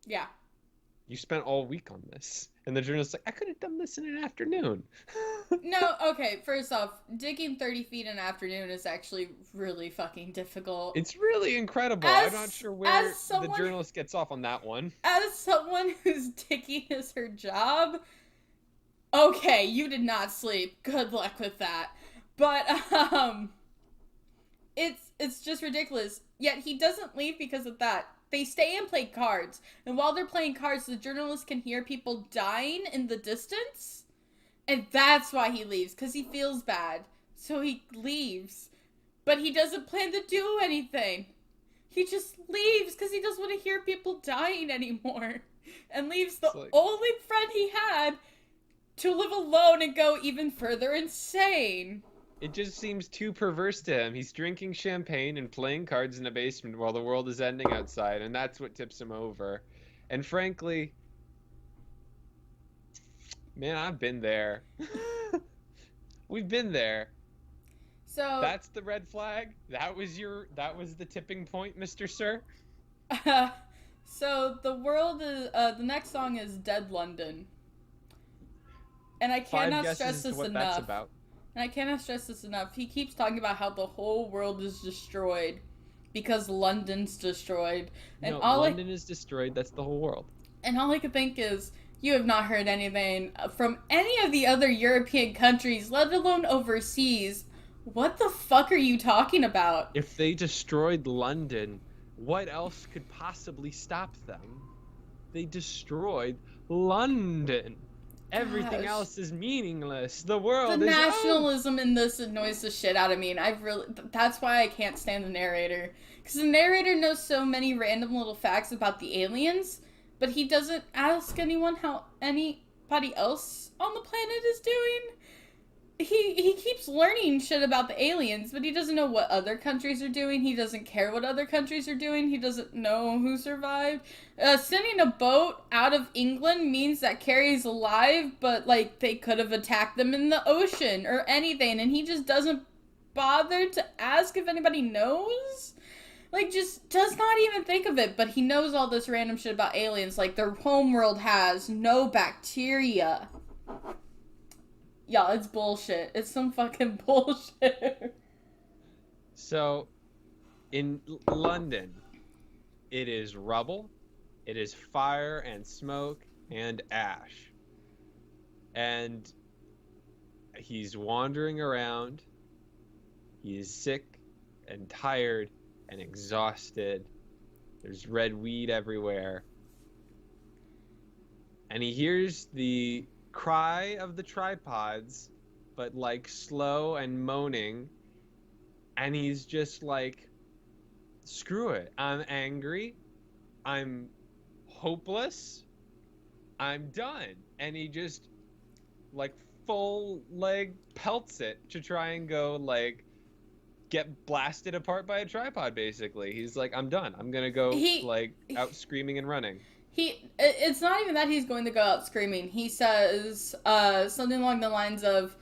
Yeah. You spent all week on this. And the journalist's like, I could have done this in an afternoon. No, okay, first off, digging 30 feet in an afternoon is actually really fucking difficult. It's really incredible. I'm not sure where the journalist gets off on that one. As someone whose digging is her job, okay, you did not sleep. Good luck with that. But, it's just ridiculous. Yet he doesn't leave because of that. They stay and play cards. And while they're playing cards, the journalist can hear people dying in the distance. And that's why he leaves, because he feels bad. So he leaves. But he doesn't plan to do anything. He just leaves because he doesn't want to hear people dying anymore. And leaves the only friend he had to live alone and go even further insane. It just seems too perverse to him. He's drinking champagne and playing cards in a basement while the world is ending outside, and that's what tips him over. And frankly, man, I've been there. We've been there. So that's the red flag? That was the tipping point, Mr. Sir? So the world is the next song is Dead London. And I cannot stress this enough. That's about. And I cannot stress this enough. He keeps talking about how the whole world is destroyed because London's destroyed. And no, London is destroyed. That's the whole world. And all I can think is, you have not heard anything from any of the other European countries, let alone overseas. What the fuck are you talking about? If they destroyed London, what else could possibly stop them? They destroyed London. Everything else is meaningless. The world is... The nationalism in this annoys the shit out of me, and that's why I can't stand the narrator. Because the narrator knows so many random little facts about the aliens, but he doesn't ask anyone how anybody else on the planet is doing. He keeps learning shit about the aliens, but he doesn't know what other countries are doing. He doesn't care what other countries are doing. He doesn't know who survived. Sending a boat out of England means that Carrie's alive, but, like, they could have attacked them in the ocean or anything, and he just doesn't bother to ask if anybody knows. Like, just does not even think of it, but he knows all this random shit about aliens, like their homeworld has no bacteria. Yeah, it's bullshit. It's some fucking bullshit. So, in London, it is rubble, it is fire and smoke and ash. And he's wandering around. He is sick and tired and exhausted. There's red weed everywhere. And he hears the cry of the tripods, but like slow and moaning, and he's just like, screw it, I'm angry, I'm hopeless, I'm done. And he just like full leg pelts it to try and go like get blasted apart by a tripod. Basically, he's like, I'm done, I'm gonna go out screaming and running. It's not even that he's going to go out screaming. He says something along the lines of,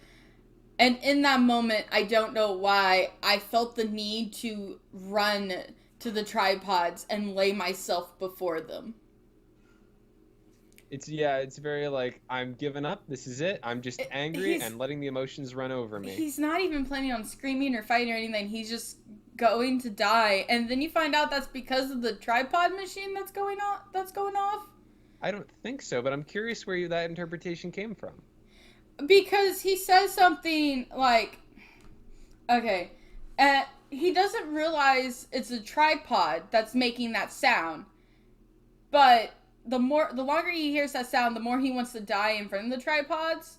and in that moment, I don't know why, I felt the need to run to the tripods and lay myself before them. It's very like, I'm giving up. This is it. I'm just angry and letting the emotions run over me. He's not even planning on screaming or fighting or anything. He's just going to die. And then you find out that's because of the tripod machine that's going off. I don't think so, but I'm curious where that interpretation came from. Because he says something like, okay, he doesn't realize it's a tripod that's making that sound. But the longer he hears that sound, the more he wants to die in front of the tripods.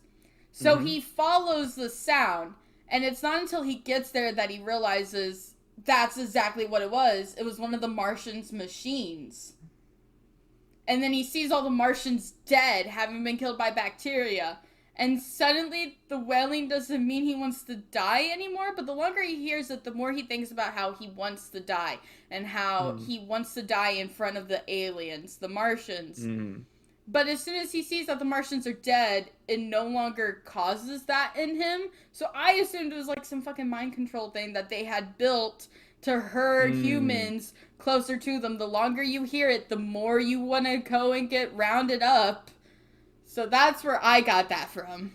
So he follows the sound, and it's not until he gets there that he realizes that's exactly what it was. It was one of the Martians' machines. And then he sees all the Martians dead, having been killed by bacteria. And suddenly, the wailing doesn't mean he wants to die anymore, but the longer he hears it, the more he thinks about how he wants to die, and how he wants to die in front of the aliens, the Martians. But as soon as he sees that the Martians are dead, it no longer causes that in him. So I assumed it was like some fucking mind control thing that they had built to herd humans closer to them. The longer you hear it, the more you want to go and get rounded up. So that's where I got that from.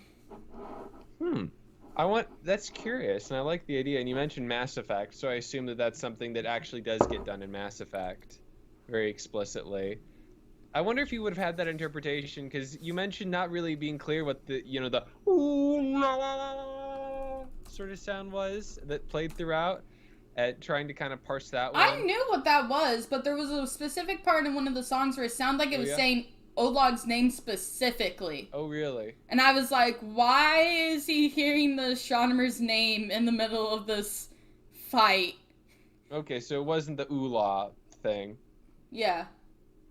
That's curious, and I like the idea. And you mentioned Mass Effect, so I assume that that's something that actually does get done in Mass Effect, very explicitly. I wonder if you would have had that interpretation, because you mentioned not really being clear what the ooh la la la sort of sound was that played throughout, at trying to kind of parse that one. I knew what that was, but there was a specific part in one of the songs where it sounded like it was saying Olog's name specifically. Oh, really? And I was like, why is he hearing the Shawnemer's name in the middle of this fight? Okay, so it wasn't the ooh-la thing. Yeah.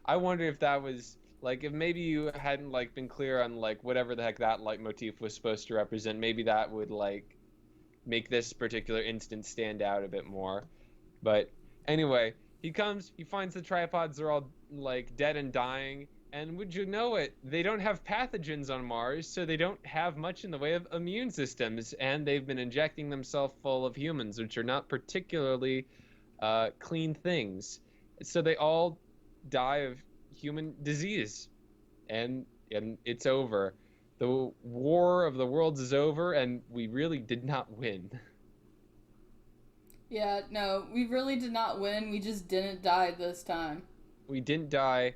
I wonder if that was, like, if maybe you hadn't, like, been clear on, like, whatever the heck that leitmotif was supposed to represent, maybe that would, like, make this particular instance stand out a bit more. But anyway, he comes, he finds the tripods are all, like, dead and dying. And would you know it, they don't have pathogens on Mars, so they don't have much in the way of immune systems, and they've been injecting themselves full of humans, which are not particularly clean things. So they all die of human disease, and it's over. The War of the Worlds is over, and we really did not win. Yeah, no, we really did not win. We just didn't die this time. We didn't die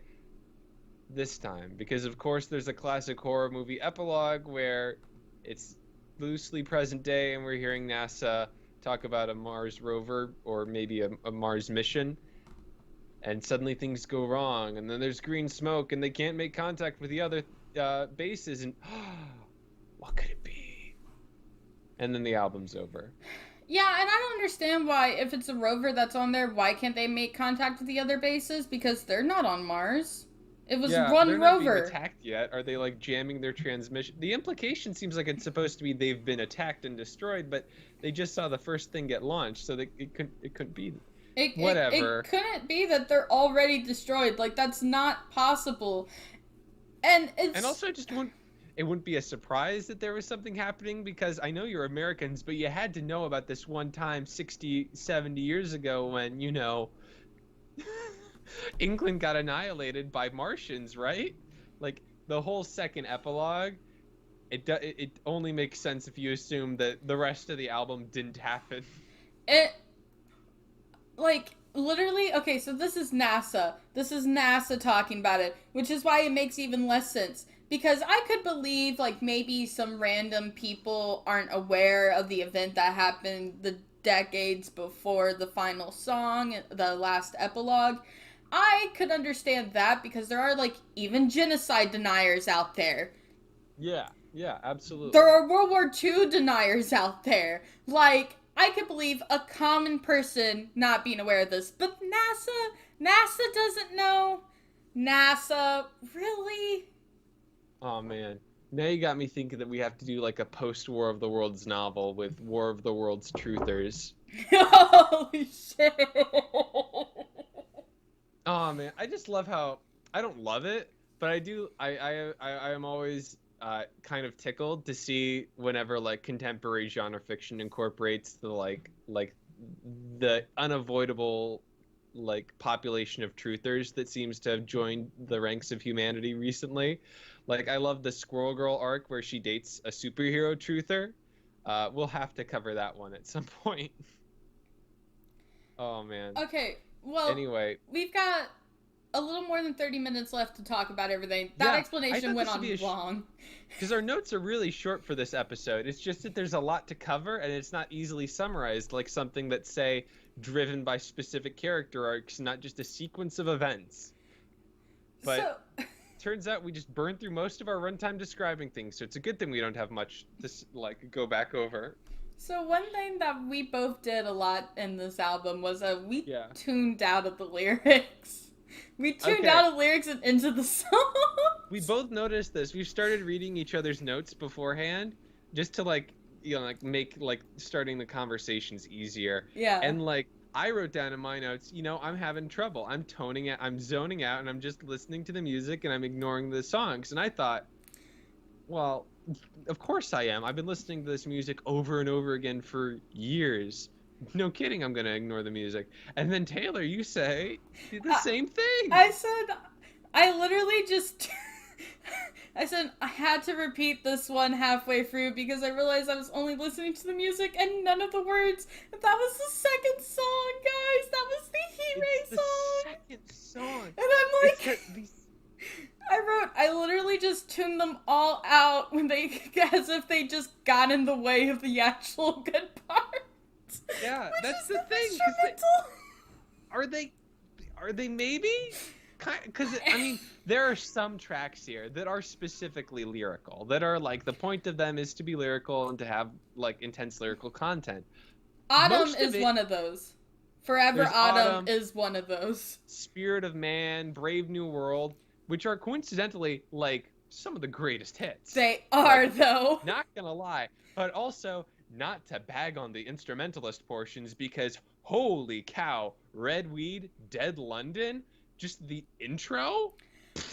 this time, because of course there's a classic horror movie epilogue where it's loosely present day and we're hearing NASA talk about a Mars rover or maybe a Mars mission, and suddenly things go wrong, and then there's green smoke and they can't make contact with the other bases, and what could it be? And then the album's over. Yeah, and I don't understand why, if it's a rover that's on there, why can't they make contact with the other bases? Because they're not on Mars. It was one they're rover. Not being attacked yet. Are they like jamming their transmission? The implication seems like it's supposed to be they've been attacked and destroyed, but they just saw the first thing get launched, so it couldn't be. Whatever. It couldn't be that they're already destroyed. Like, that's not possible. And also it wouldn't be a surprise that there was something happening, because I know you're Americans, but you had to know about this one time 60, 70 years ago when, England got annihilated by Martians, right? Like, the whole second epilogue, it only makes sense if you assume that the rest of the album didn't happen. Literally, okay, so this is NASA. This is NASA talking about it, which is why it makes even less sense. Because I could believe, like, maybe some random people aren't aware of the event that happened the decades before the final song, the last epilogue. I could understand that because there are, like, even genocide deniers out there. Yeah, absolutely. There are World War II deniers out there. Like, I could believe a common person not being aware of this. But NASA doesn't know. NASA, really? Oh, man. Now you got me thinking that we have to do, like, a post-War of the Worlds novel with War of the Worlds truthers. Holy shit. Oh, man. I just love how... I don't love it, but I do... I am always kind of tickled to see whenever, like, contemporary genre fiction incorporates the, like the unavoidable like population of truthers that seems to have joined the ranks of humanity recently. Like, I love the Squirrel Girl arc where she dates a superhero truther. We'll have to cover that one at some point. Oh man. Okay, well, Anyway, we've got a little more than 30 minutes left to talk about everything. That explanation went on long. Because our notes are really short for this episode. It's just that there's a lot to cover, and it's not easily summarized like something that's, say, driven by specific character arcs, not just a sequence of events. But turns out we just burned through most of our runtime describing things, so it's a good thing we don't have much to like go back over. So one thing that we both did a lot in this album was we tuned out of the lyrics. We tuned out of lyrics and into the song. We both noticed this. We started reading each other's notes beforehand just to like, you know, like make like starting the conversations easier. Yeah. And like I wrote down in my notes, you know, I'm having trouble. I'm toning out, I'm zoning out, and I'm just listening to the music and I'm ignoring the songs. And I thought, well, of course I am. I've been listening to this music over and over again for years. No kidding, I'm going to ignore the music. And then Taylor, you say the same thing. I said, I literally just... I said I had to repeat this one halfway through because I realized I was only listening to the music and none of the words. That was the second song, guys. That was the He-Ray song. The second song. And I'm like... I literally just tuned them all out when they, as if they just got in the way of the actual good parts. Yeah, that's the thing. Are they maybe? Because, I mean, there are some tracks here that are specifically lyrical, that are like, the point of them is to be lyrical and to have, like, intense lyrical content. Autumn is one of those. Forever Autumn is one of those. Spirit of Man, Brave New World, which are coincidentally, like, some of the greatest hits. They are, though. Not gonna lie. But also, not to bag on the instrumentalist portions, because holy cow, Red Weed, Dead London, just the intro?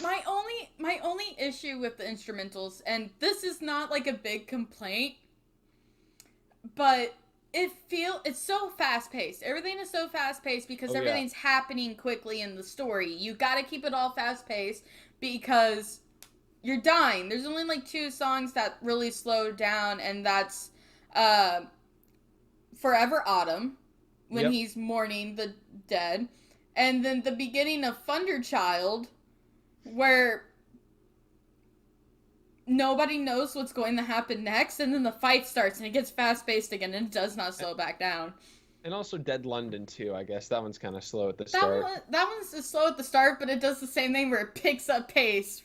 My only issue with the instrumentals, and this is not like a big complaint, but it's so fast-paced. Everything is so fast-paced because everything's happening quickly in the story. You gotta keep it all fast-paced because you're dying. There's only like 2 songs that really slow down, and that's Forever Autumn, when he's mourning the dead, and then the beginning of Thunderchild, where nobody knows what's going to happen next, and then the fight starts, and it gets fast-paced again, and it does not slow back down. And also Dead London, too, I guess. That one's kind of slow at the start. That one's slow at the start, but it does the same thing where it picks up pace.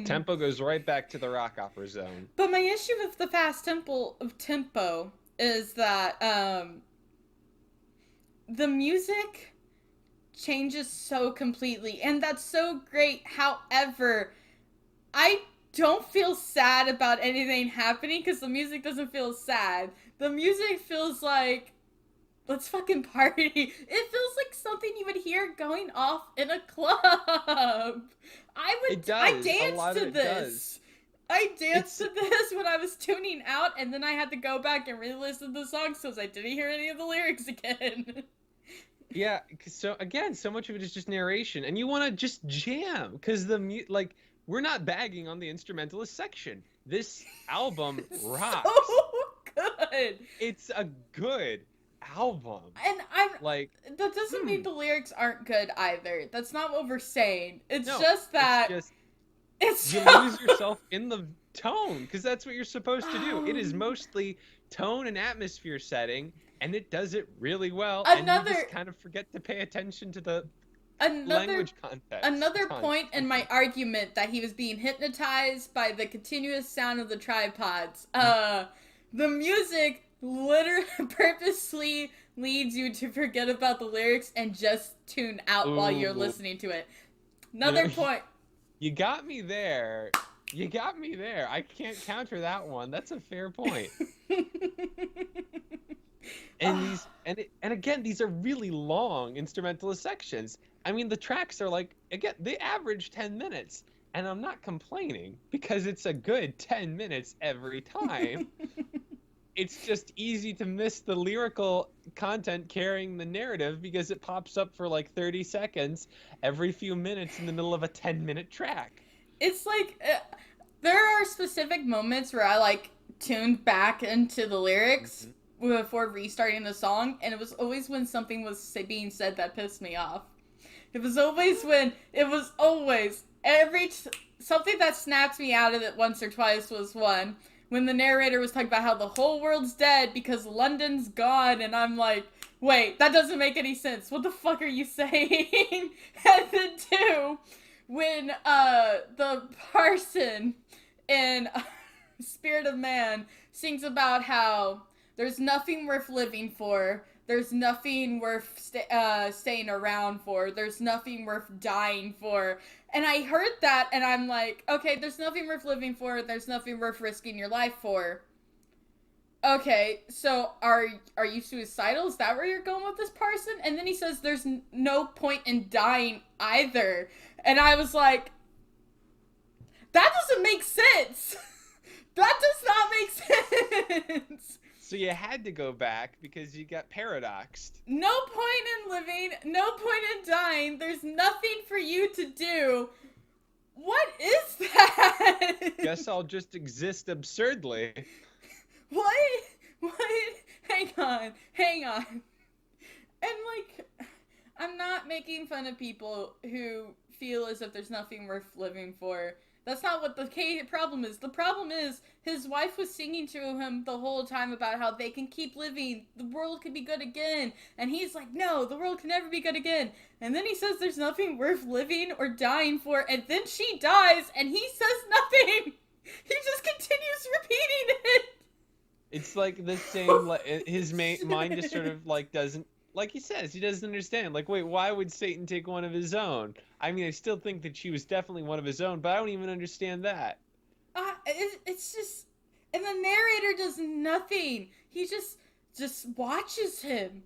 Tempo goes right back to the rock opera zone. But my issue with the fast tempo is that the music changes so completely, and that's so great. However, I don't feel sad about anything happening because the music doesn't feel sad. The music feels like, let's fucking party. It feels like something you would hear going off in a club. I danced to this. I danced to this when I was tuning out, and then I had to go back and re-listen to the song because I didn't hear any of the lyrics again. Yeah, so again, so much of it is just narration, and you want to just jam because we're not bagging on the instrumentalist section. This album rocks. So good. It's a good album. And that doesn't mean the lyrics aren't good either. That's not what we're saying. It's just that you lose yourself in the tone because that's what you're supposed to do. It is mostly tone and atmosphere setting, and it does it really well. And you just kind of forget to pay attention to the language context. Another point in my argument that he was being hypnotized by the continuous sound of the tripods. The music literally purposely leads you to forget about the lyrics and just tune out while you're listening to it. Another point. You got me there. I can't counter that one. That's a fair point. And again, these are really long instrumentalist sections. I mean, the tracks are like, again, they average 10 minutes. And I'm not complaining because it's a good 10 minutes every time. it's just easy to miss the lyrical content carrying the narrative because it pops up for like 30 seconds every few minutes in the middle of a 10-minute track. It's like there are specific moments where I like tuned back into the lyrics before restarting the song, and it was always when something was being said that pissed me off. It was always something that snapped me out of it once or twice was when the narrator was talking about how the whole world's dead because London's gone, and I'm like, wait, that doesn't make any sense. What the fuck are you saying? And then two, when the parson in Spirit of Man sings about how there's nothing worth living for, there's nothing worth staying around for, there's nothing worth dying for. And I heard that, and I'm like, okay, there's nothing worth living for, there's nothing worth risking your life for. Okay, so are you suicidal? Is that where you're going with this parson? And then he says there's no point in dying either. And I was like, that doesn't make sense. That does not make sense. So you had to go back because you got paradoxed. No point in living, no point in dying. There's nothing for you to do. What is that? Guess I'll just exist absurdly. What? Hang on. And like, I'm not making fun of people who feel as if there's nothing worth living for. That's not what the problem is. The problem is his wife was singing to him the whole time about how they can keep living. The world can be good again. And he's like, no, the world can never be good again. And then he says there's nothing worth living or dying for. And then she dies and he says nothing. He just continues repeating it. It's like the same, his mind just sort of like doesn't, like he says, he doesn't understand. Like, wait, why would Satan take one of his own? I mean, I still think that she was definitely one of his own, but I don't even understand that. It's just, and the narrator does nothing. He just watches him.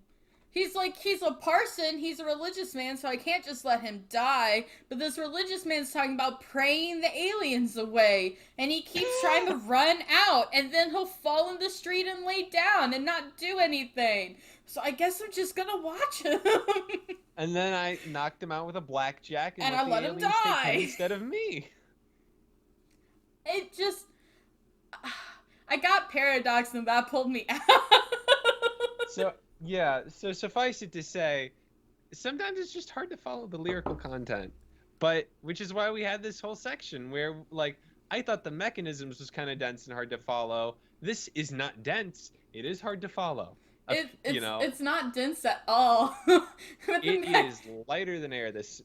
He's like, he's a parson, he's a religious man, so I can't just let him die. But this religious man's talking about praying the aliens away. And he keeps trying to run out. And then he'll fall in the street and lay down and not do anything. So I guess I'm just gonna watch him. And then I knocked him out with a blackjack and I let him die instead of me. It just, I got paradoxed and that pulled me out. So, yeah, so suffice it to say, sometimes it's just hard to follow the lyrical content. But, which is why we had this whole section where, like, I thought the mechanisms was kind of dense and hard to follow. This is not dense. It is hard to follow. It's not dense at all. It is lighter than air, this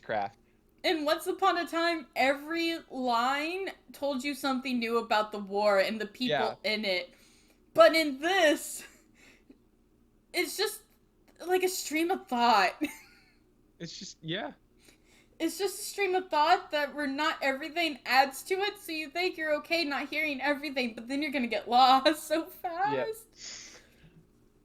craft. In Once Upon a Time, every line told you something new about the war and the people in it. But in this, it's just like a stream of thought. It's just, yeah. It's just a stream of thought that where not everything adds to it, so you think you're okay not hearing everything, but then you're gonna get lost so fast. Yeah.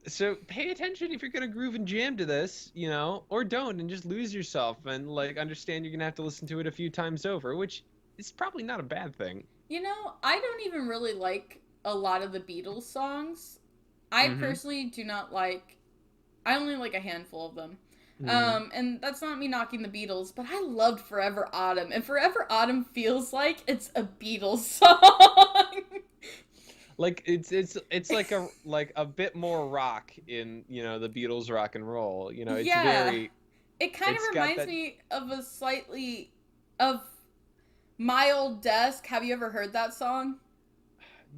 So pay attention if you're gonna groove and jam to this, you know, or don't, and just lose yourself and like understand you're gonna have to listen to it a few times over, which is probably not a bad thing. You know, I don't even really like a lot of the Beatles songs. I personally do not like. I only like a handful of them. And that's not me knocking the Beatles, but I loved Forever Autumn, and Forever Autumn feels like it's a Beatles song. Like it's like a bit more rock in, you know, the Beatles rock and roll. You know, it's very. It kind of reminds me of of My Old Desk. Have you ever heard that song?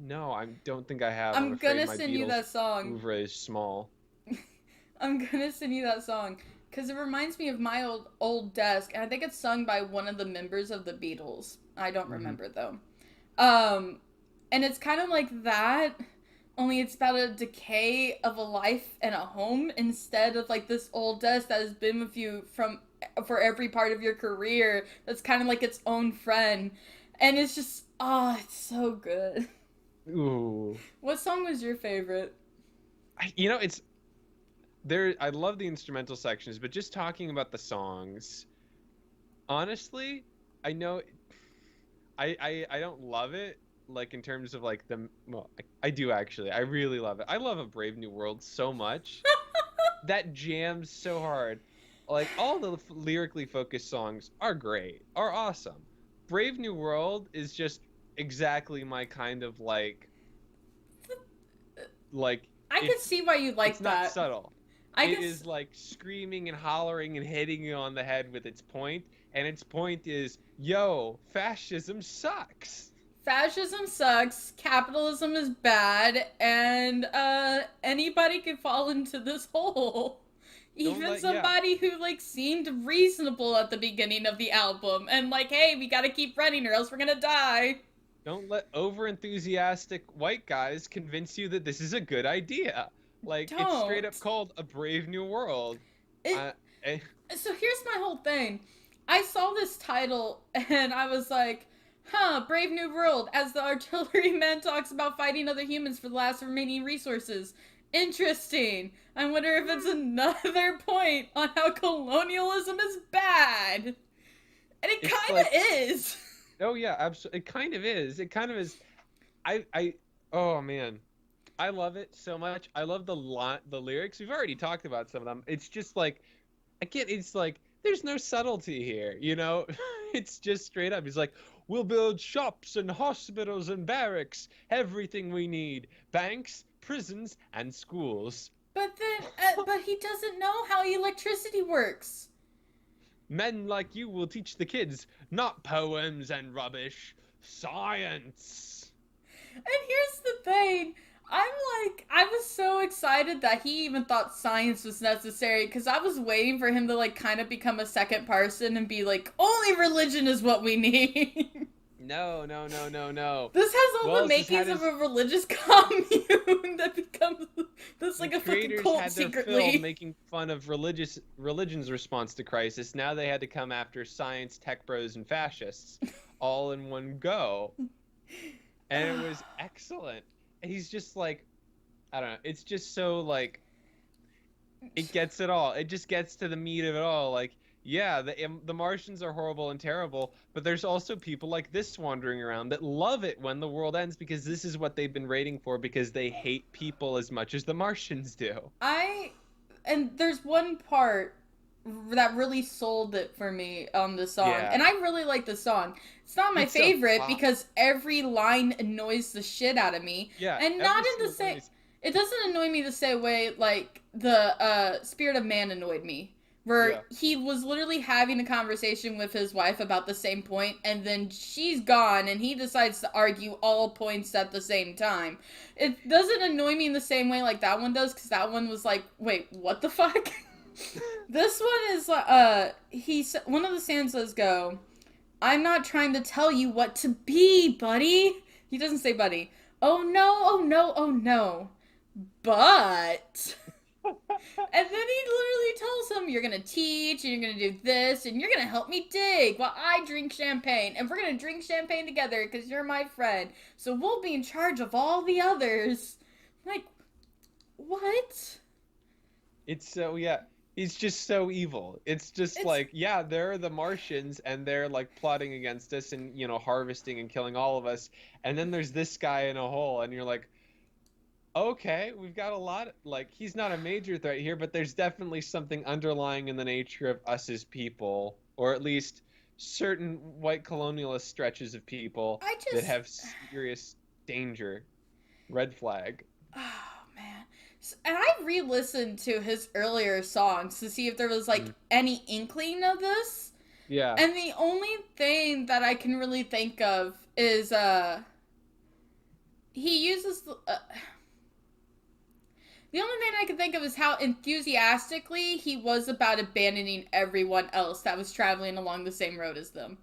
No, I don't think I have. I'm gonna send you that song. Oeuvre is small. I'm gonna send you that song because it reminds me of My Old Desk, and I think it's sung by one of the members of the Beatles. I don't remember though. And it's kind of like that, only it's about a decay of a life and a home instead of like this old desk that has been with you for every part of your career. That's kind of like its own friend, and it's just it's so good. Ooh. What song was your favorite? You know, it's there. I love the instrumental sections, but just talking about the songs, honestly, I know I don't love it. like in terms of like I do actually. I really love it. I love A Brave New World so much. That jams so hard. Like all the lyrically focused songs are great, are awesome. Brave New World is just exactly my kind of like I can see why you like it's that. not subtle. It is like screaming and hollering and hitting you on the head with its point, and its point is, yo, fascism sucks. Fascism sucks, capitalism is bad, and anybody could fall into this hole. Even somebody who like seemed reasonable at the beginning of the album, and like, hey, we gotta keep running or else we're gonna die. Don't let over-enthusiastic white guys convince you that this is a good idea. Like, it's straight up called A Brave New World. So here's my whole thing. I saw this title, and I was like, Brave New World, as the artilleryman talks about fighting other humans for the last remaining resources. Interesting. I wonder if it's another point on how colonialism is bad. And it kind of is. Oh, yeah, absolutely. It kind of is. It kind of is. Oh, man. I love it so much. I love the lyrics. We've already talked about some of them. It's just like, again, it's like, there's no subtlety here, you know? It's just straight up. He's like, we'll build shops and hospitals and barracks, everything we need, banks, prisons, and schools. But then, but he doesn't know how electricity works. Men like you will teach the kids, not poems and rubbish, science. And here's the thing. I was so excited that he even thought science was necessary, because I was waiting for him to, like, kind of become a second person and be like, only religion is what we need. No. This has all the makings of a religious commune that becomes, that's like a fucking cult had their secretly. Film making fun of religion's response to crisis. Now they had to come after science, tech bros, and fascists all in one go. And it was excellent. He's just like, I don't know. It's just so like, it gets it all. It just gets to the meat of it all. Like, yeah, the Martians are horrible and terrible, but there's also people like this wandering around that love it when the world ends, because this is what they've been waiting for, because they hate people as much as the Martians do. And there's one part that really sold it for me on the song. Yeah. And I really like the song. It's not my favorite because every line annoys the shit out of me. Yeah. And not in the same... It doesn't annoy me the same way like the Spirit of Man annoyed me. Where he was literally having a conversation with his wife about the same point, and then she's gone, and he decides to argue all points at the same time. It doesn't annoy me in the same way like that one does, because that one was like, wait, what the fuck? This one is, one of the stanzas go, I'm not trying to tell you what to be, buddy. He doesn't say buddy. Oh no, oh no, oh no. But... And then he literally tells him, you're gonna teach, and you're gonna do this, and you're gonna help me dig while I drink champagne, and we're gonna drink champagne together because you're my friend, so we'll be in charge of all the others. Like, what? It's so, he's just so evil. It's like, yeah, they're the Martians, and they're like plotting against us and, you know, harvesting and killing all of us, and then there's this guy in a hole, and you're like, okay, we've got a lot, like, he's not a major threat here, but there's definitely something underlying in the nature of us as people, or at least certain white colonialist stretches of people that have serious danger. Red flag. Oh, man. And I re-listened to his earlier songs to see if there was, like, any inkling of this. Yeah. And the only thing that I can really think of is, he uses... The only thing I can think of is how enthusiastically he was about abandoning everyone else that was traveling along the same road as them.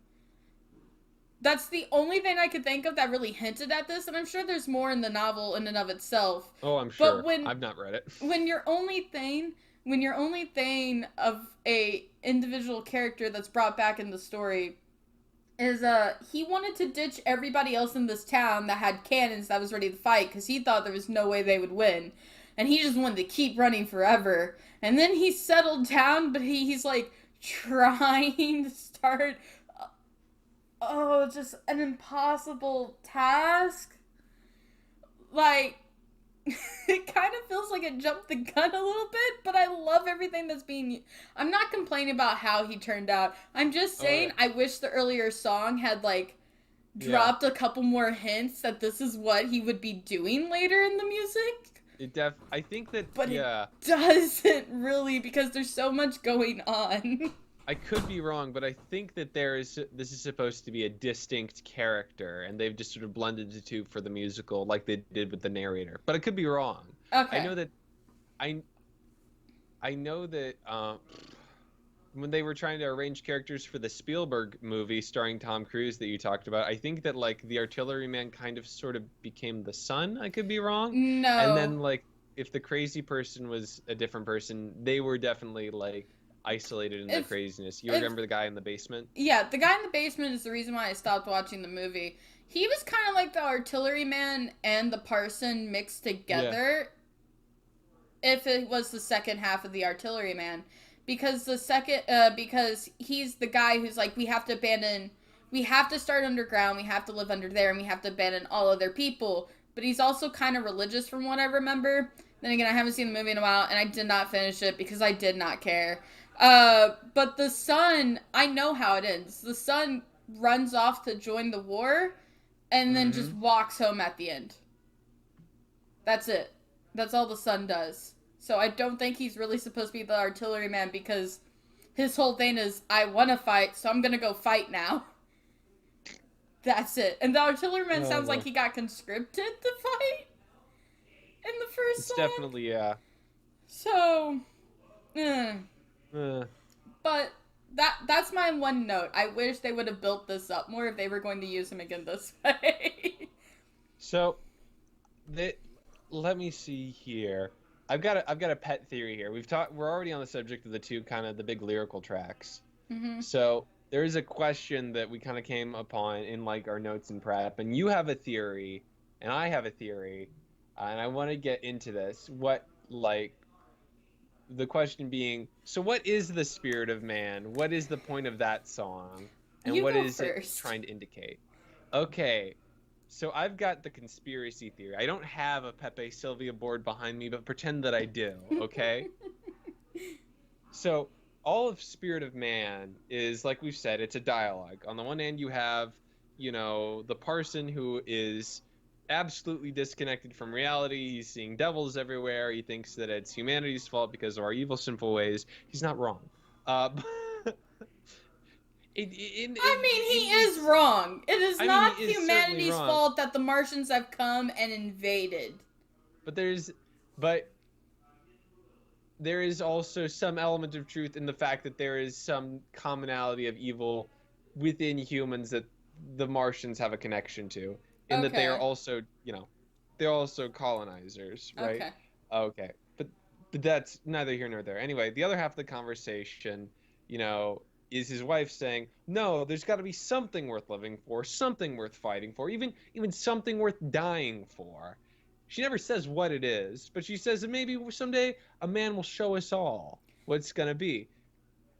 That's the only thing I could think of that really hinted at this, and I'm sure there's more in the novel in and of itself. Oh, I'm sure. But I've not read it. When your only thing of a individual character that's brought back in the story is he wanted to ditch everybody else in this town that had cannons that was ready to fight because he thought there was no way they would win. And he just wanted to keep running forever. And then he settled down, but he's like trying to start oh, just an impossible task. Like, it kind of feels like it jumped the gun a little bit, but I love everything that's being. I'm not complaining about how he turned out. I'm just Oh saying I wish the earlier song had, like, yeah. dropped a couple more hints that this is what he would be doing later in the music. I think that But it yeah. doesn't really, because there's so much going on. I could be wrong, but I think that this is supposed to be a distinct character, and they've just sort of blended the two for the musical, like they did with the narrator. But I could be wrong. I Okay. know that I I know that when they were trying to arrange characters for the Spielberg movie starring Tom Cruise that you talked about, I think that like the artilleryman kind of sort of became the son. I could be wrong. And No. then like if the crazy person was a different person, they were definitely like isolated in their If craziness. You if remember the guy in the basement? Yeah, the guy in the basement is the reason why I stopped watching the movie. He was kind of like the artilleryman and the parson mixed Yeah. together. If it was the second half of the artilleryman, because because he's the guy who's like, we have to start underground, we have to live under there, and we have to abandon all other people. But he's also kind of religious, from what I remember. Then again, I haven't seen the movie in a while, and I did not finish it because I did not care. But the son, I know how it ends. The son runs off to join the war, and then just Mm-hmm. walks home at the end. That's it. That's all the son does. So I don't think he's really supposed to be the artilleryman, because his whole thing is, I want to fight, so I'm gonna go fight now. That's it. And the artilleryman sounds like he got conscripted to fight in the first It's song. definitely yeah. So, Uh, but that's my one note. I wish they would have built this up more if they were going to use him again this way. so let me see here. I've got a pet theory here. We're already on the subject of the two kind of the big lyrical tracks. Mm-hmm. So there is a question that we kind of came upon in like our notes and prep, and you have a theory, and I have a theory, and I want to get into this. What like the question being, so what is the spirit of man? What is the point of that song, and You what go is it first. trying to indicate? Okay, so I've got the conspiracy theory. I don't have a Pepe Sylvia board behind me, but pretend that I do, okay? So all of Spirit of Man is, like we've said, it's a dialogue. On the one hand, you have, the parson who is absolutely disconnected from reality. He's seeing devils everywhere. He thinks that it's humanity's fault because of our evil, sinful ways. He's not wrong. Uh, I mean, he is wrong. It is I mean, not he is certainly humanity's wrong. fault that the Martians have come and invaded. But there is also some element of truth in the fact that there is some commonality of evil within humans that the Martians have a connection to, in that they are Okay. also, they're also colonizers, right? Okay. Okay, but that's neither here nor there. Anyway, the other half of the conversation, is his wife saying, "No, there's got to be something worth living for, something worth fighting for, even something worth dying for." She never says what it is, but she says that maybe someday a man will show us all what it's gonna be.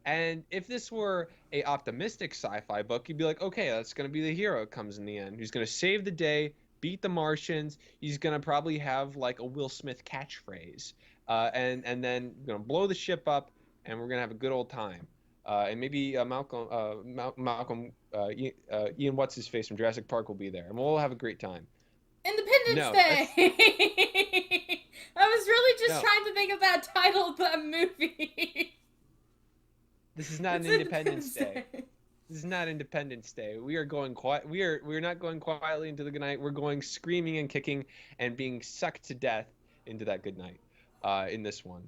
And if this were a optimistic sci-fi book, you'd be like, okay, that's gonna be the hero that comes in the end. He's gonna save the day, beat the Martians. He's gonna probably have like a Will Smith catchphrase, and then gonna blow the ship up, and we're gonna have a good old time. And maybe Malcolm, Ian, what's his face from Jurassic Park will be there, and we'll have a great time. Independence No, Day. that's I was really just no. trying to think of that title of that movie. This is not It's an Independence Independence Day. This is not Independence Day. We are going quiet. We're not going quietly into the good night. We're going screaming and kicking and being sucked to death into that good night. In this one.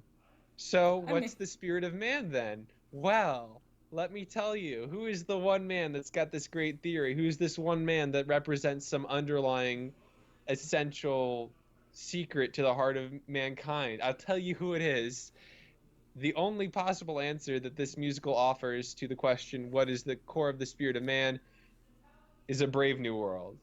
So I mean, what's the spirit of man then? Well, let me tell you. Who is the one man that's got this great theory? Who's this one man that represents some underlying essential secret to the heart of mankind? I'll tell you who it is. The only possible answer that this musical offers to the question, what is the core of the spirit of man, is a brave new world.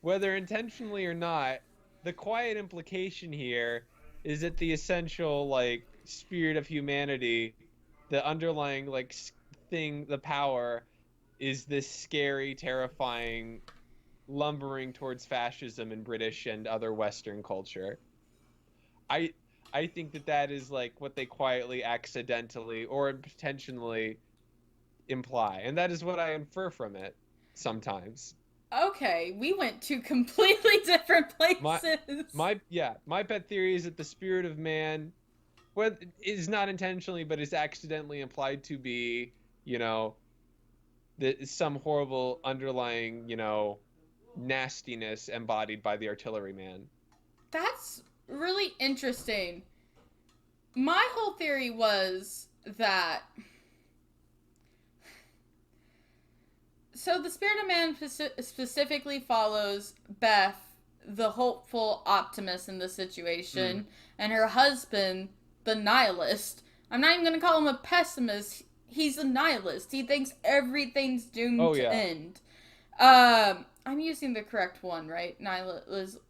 Whether intentionally or not, the quiet implication here is that the essential, like, spirit of humanity, the underlying, like, thing, the power, is this scary, terrifying, lumbering towards fascism in British and other Western culture. I I think that is like what they quietly, accidentally, or intentionally imply, and that is what I infer from it sometimes. Okay, we went to completely different My places. my pet theory is that the spirit of man, well, is not intentionally, but is accidentally implied to be, you know, some horrible underlying, nastiness embodied by the artilleryman. That's really interesting. My whole theory was that. So the spirit of man specifically follows Beth, the hopeful optimist in the Mm. situation, and her husband, the nihilist. I'm not even going to call him a pessimist. He's a nihilist. He thinks everything's doomed Oh to yeah, end. I'm using the correct one, right? Nihilist. I was an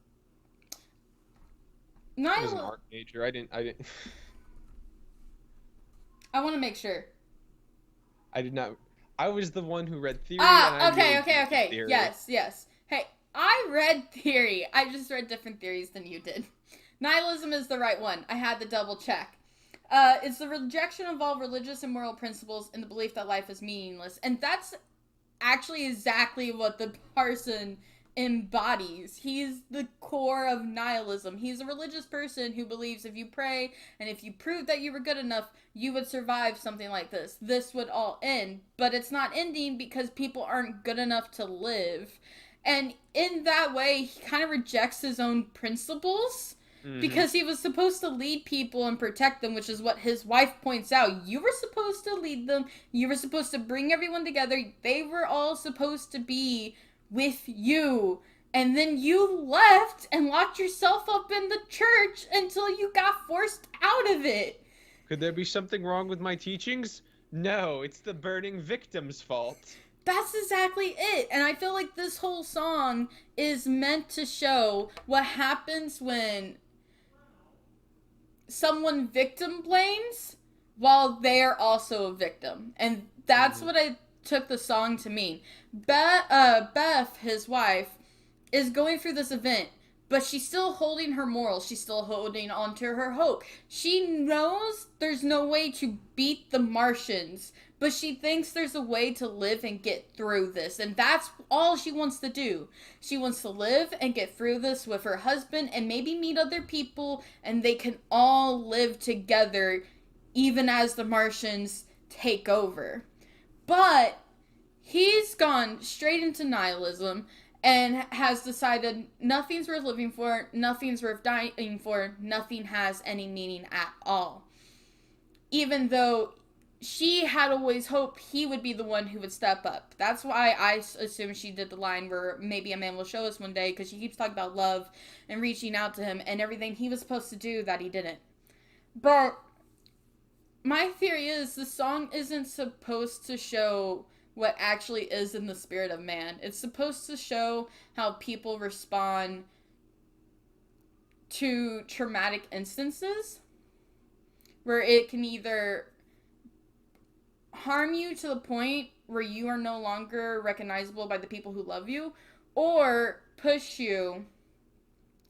Nihil. art major. I didn't. I want to make sure. I did not. I was the one who read theory, and I Ah, okay, really okay, believe in okay. theory. Yes, yes. Hey, I read theory. I just read different theories than you did. Nihilism is the right one. I had to double check. It's the rejection of all religious and moral principles and the belief that life is meaningless. And that's actually exactly what the parson embodies. He's the core of nihilism. He's a religious person who believes if you pray and if you prove that you were good enough, you would survive something like this. This would all end, but it's not ending because people aren't good enough to live. And in that way, he kind of rejects his own principles Hmm. because he was supposed to lead people and protect them, which is what his wife points out. You were supposed to lead them, you were supposed to bring everyone together, they were all supposed to be with you. And then you left and locked yourself up in the church until you got forced out of it. Could there be something wrong with my teachings? No, it's the burning victim's fault. That's exactly it. And I feel like this whole song is meant to show what happens when someone victim blames while they're also a victim. And that's Hmm. what I took the song to mean. Beth, his wife, is going through this event, but she's still holding her morals. She's still holding on to her hope. She knows there's no way to beat the Martians, but she thinks there's a way to live and get through this. And that's all she wants to do. She wants to live and get through this with her husband and maybe meet other people, and they can all live together even as the Martians take over. But he's gone straight into nihilism and has decided nothing's worth living for, nothing's worth dying for, nothing has any meaning at all. Even though she had always hoped he would be the one who would step up. That's why I assume she did the line where maybe a man will show us one day, because she keeps talking about love and reaching out to him and everything he was supposed to do that he didn't. But my theory is the song isn't supposed to show what actually is in the spirit of man. It's supposed to show how people respond to traumatic instances where it can either harm you to the point where you are no longer recognizable by the people who love you, or push you.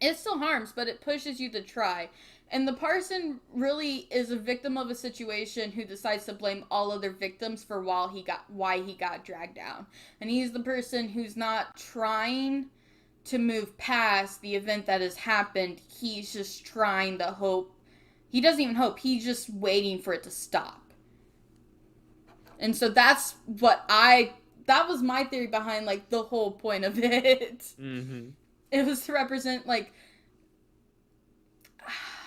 It still harms, but it pushes you to try. And the parson really is a victim of a situation who decides to blame all other victims for why he got dragged down. And he's the person who's not trying to move past the event that has happened. He's just trying to hope. He doesn't even hope. He's just waiting for it to stop. And so that was my theory behind like the whole point of it. Hmm. It was to represent like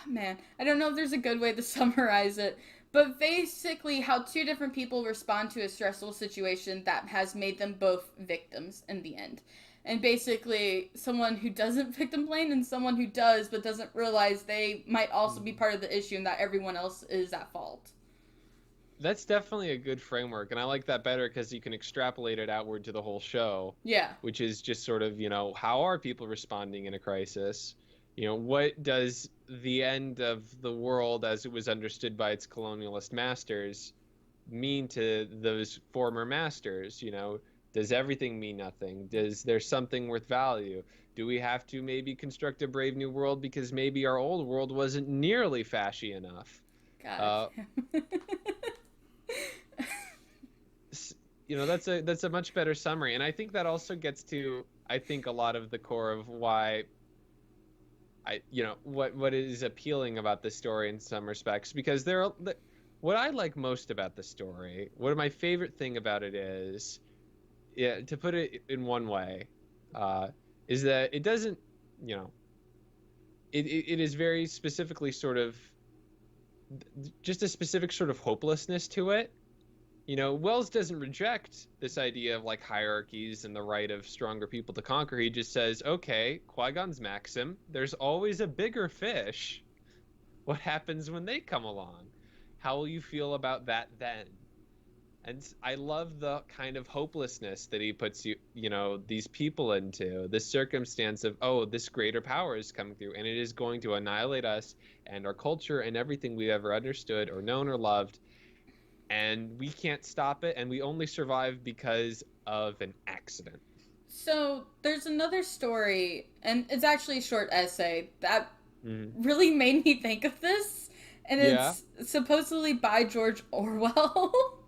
man, I don't know if there's a good way to summarize it, but basically how two different people respond to a stressful situation that has made them both victims in the end. And basically, someone who doesn't victim blame and someone who does but doesn't realize they might also be part of the issue and that everyone else is at fault. That's definitely a good framework, and I like that better because you can extrapolate it outward to the whole show, Yeah. which is just sort of, how are people responding in a crisis? What does the end of the world as it was understood by its colonialist masters mean to those former masters? You know, does everything mean nothing? Does there something worth value? Do we have to maybe construct a brave new world because maybe our old world wasn't nearly fashy enough? God. Uh, you know, that's a much better summary, and I think that also gets to, I think, a lot of the core of why you know, what is appealing about this story in some respects, because what I like most about the story, what my favorite thing about it is, yeah, to put it in one way, is that it doesn't, you know, it is very specifically sort of just a specific sort of hopelessness to it. You know, Wells doesn't reject this idea of like hierarchies and the right of stronger people to conquer. He just says, okay, Qui-Gon's maxim, there's always a bigger fish. What happens when they come along? How will you feel about that then? And I love the kind of hopelessness that he puts you know, these people into, this circumstance of, oh, this greater power is coming through and it is going to annihilate us and our culture and everything we've ever understood or known or loved. And we can't stop it, and we only survive because of an accident. So there's another story, and it's actually a short essay that really made me think of this, and it's supposedly by George Orwell.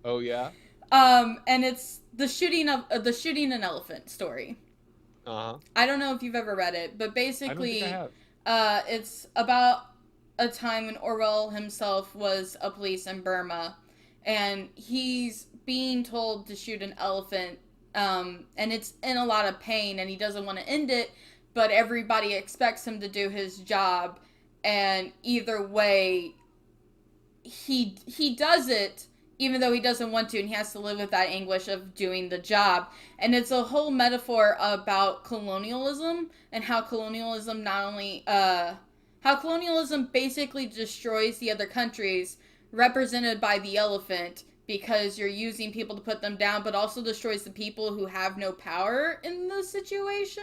Oh yeah. And it's the shooting an elephant story. I don't know if you've ever read it, but basically, I don't think I have. It's about a time when Orwell himself was a police in Burma, and he's being told to shoot an elephant, and it's in a lot of pain, and he doesn't want to end it, but everybody expects him to do his job, and either way, he does it, even though he doesn't want to, and he has to live with that anguish of doing the job. And it's a whole metaphor about colonialism, and how colonialism not only, how colonialism basically destroys the other countries, represented by the elephant, because you're using people to put them down, but also destroys the people who have no power in the situation,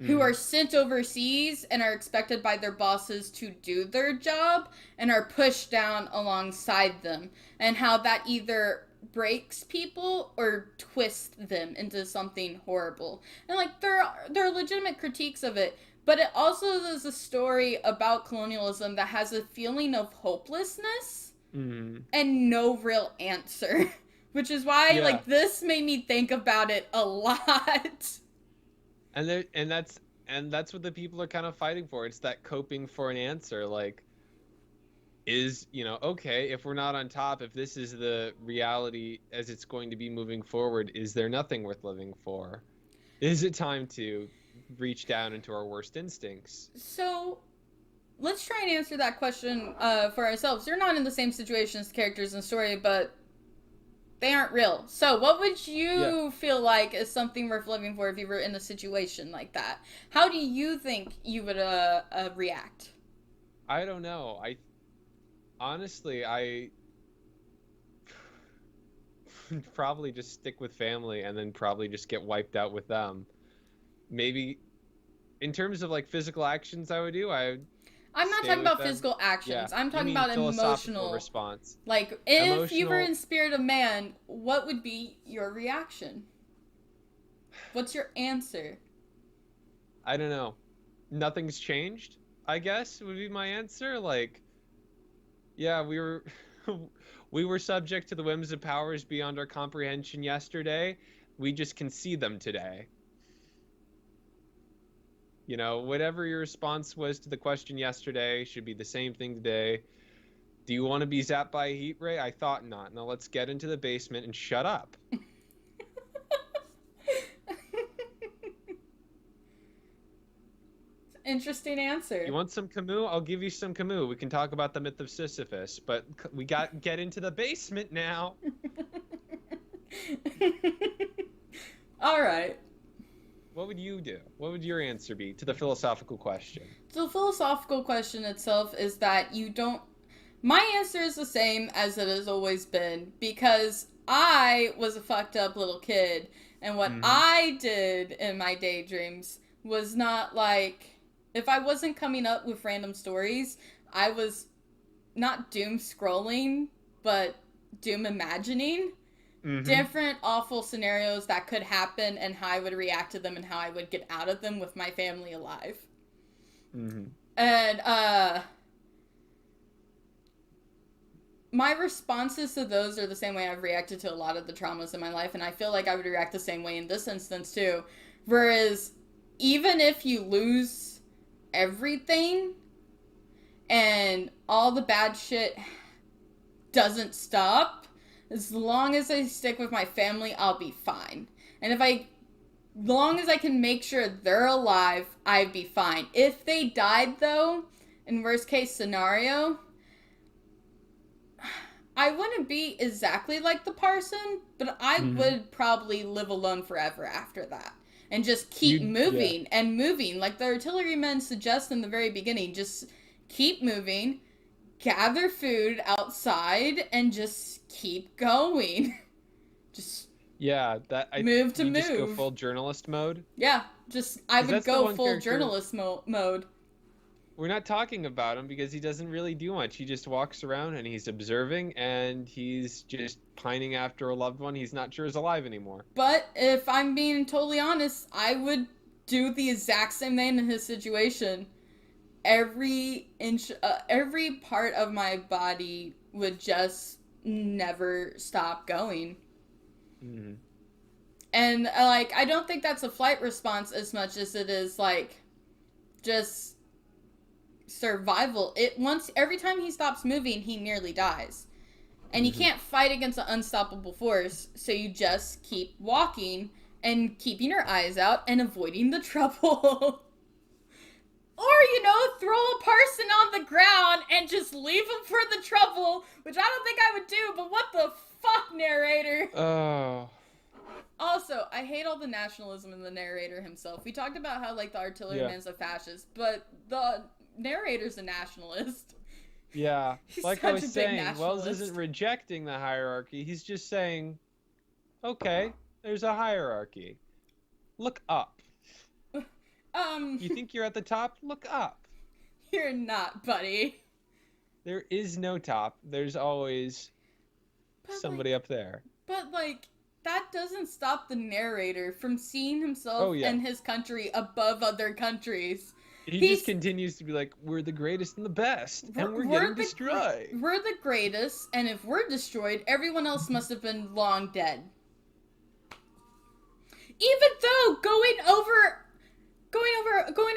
who are sent overseas and are expected by their bosses to do their job and are pushed down alongside them, and how that either breaks people or twists them into something horrible. And like there are legitimate critiques of it, but it also is a story about colonialism that has a feeling of hopelessness and no real answer, which is why like this made me think about it a lot. And that's what the people are kind of fighting for. It's that coping for an answer. Like, is, you know, okay, if we're not on top, if this is the reality as it's going to be moving forward, is there nothing worth living for? Is it time to reach down into our worst instincts? So let's try and answer that question for ourselves. You're not in the same situation as the characters in the story, but they aren't real. So what would you feel like is something worth living for if you were in a situation like that? How do you think you would react? I don't know. Honestly, I probably just stick with family and then probably just get wiped out with them. Maybe in terms of like physical actions I would do, I'm not talking about physical actions. Yeah. I'm talking about emotional response. Like, if you were in Spirit of Man, what would be your reaction? What's your answer? I don't know. Nothing's changed, I guess, would be my answer. Like, yeah, we were subject to the whims of powers beyond our comprehension yesterday. We just can see them today. You know, whatever your response was to the question yesterday should be the same thing today. Do you want to be zapped by a heat ray? I thought not. Now let's get into the basement and shut up. Interesting answer. You want some Camus? I'll give you some Camus. We can talk about the myth of Sisyphus, but we got to get into the basement now. All right. What would you do? What would your answer be to the philosophical question? The philosophical question itself is that you don't... My answer is the same as it has always been, because I was a fucked up little kid, and what I did in my daydreams was not like... If I wasn't coming up with random stories, I was not doom scrolling, but doom imagining Mm-hmm. different awful scenarios that could happen and how I would react to them and how I would get out of them with my family alive. Mm-hmm. And my responses to those are the same way I've reacted to a lot of the traumas in my life, and I feel like I would react the same way in this instance too. Whereas, even if you lose everything and all the bad shit doesn't stop, as long as I stick with my family, I'll be fine. And long as I can make sure they're alive, I'd be fine. If they died, though, in worst case scenario, I wouldn't be exactly like the parson, but I would probably live alone forever after that. And just keep moving and moving. Like the artillerymen suggest in the very beginning, just keep moving, gather food outside, and just keep going. Just move. Just go full journalist mode. Yeah, I would go full journalist mode. We're not talking about him because he doesn't really do much. He just walks around and he's observing and he's just pining after a loved one he's not sure is alive anymore. But if I'm being totally honest, I would do the exact same thing in his situation. Every part of my body would just never stop going. Mm-hmm. And like, I don't think that's a flight response as much as it is like just survival. Every time he stops moving, he nearly dies. And you can't fight against an unstoppable force, so you just keep walking and keeping your eyes out and avoiding the trouble. Or, throw a parson on the ground and just leave him for the trouble, which I don't think I would do, but what the fuck, narrator? Oh. Also, I hate all the nationalism in the narrator himself. We talked about how, like, the artilleryman's a fascist, but the narrator's a nationalist. Yeah. He's like such I was a big saying, nationalist. Wells isn't rejecting the hierarchy. He's just saying, okay, there's a hierarchy. Look up. You think you're at the top? Look up. You're not, buddy. There is no top. There's always somebody up there. But, like, that doesn't stop the narrator from seeing himself and his country above other countries. He just continues to be like, we're the greatest and the best, and we're getting destroyed. We're the greatest, and if we're destroyed, everyone else must have been long dead. Even though going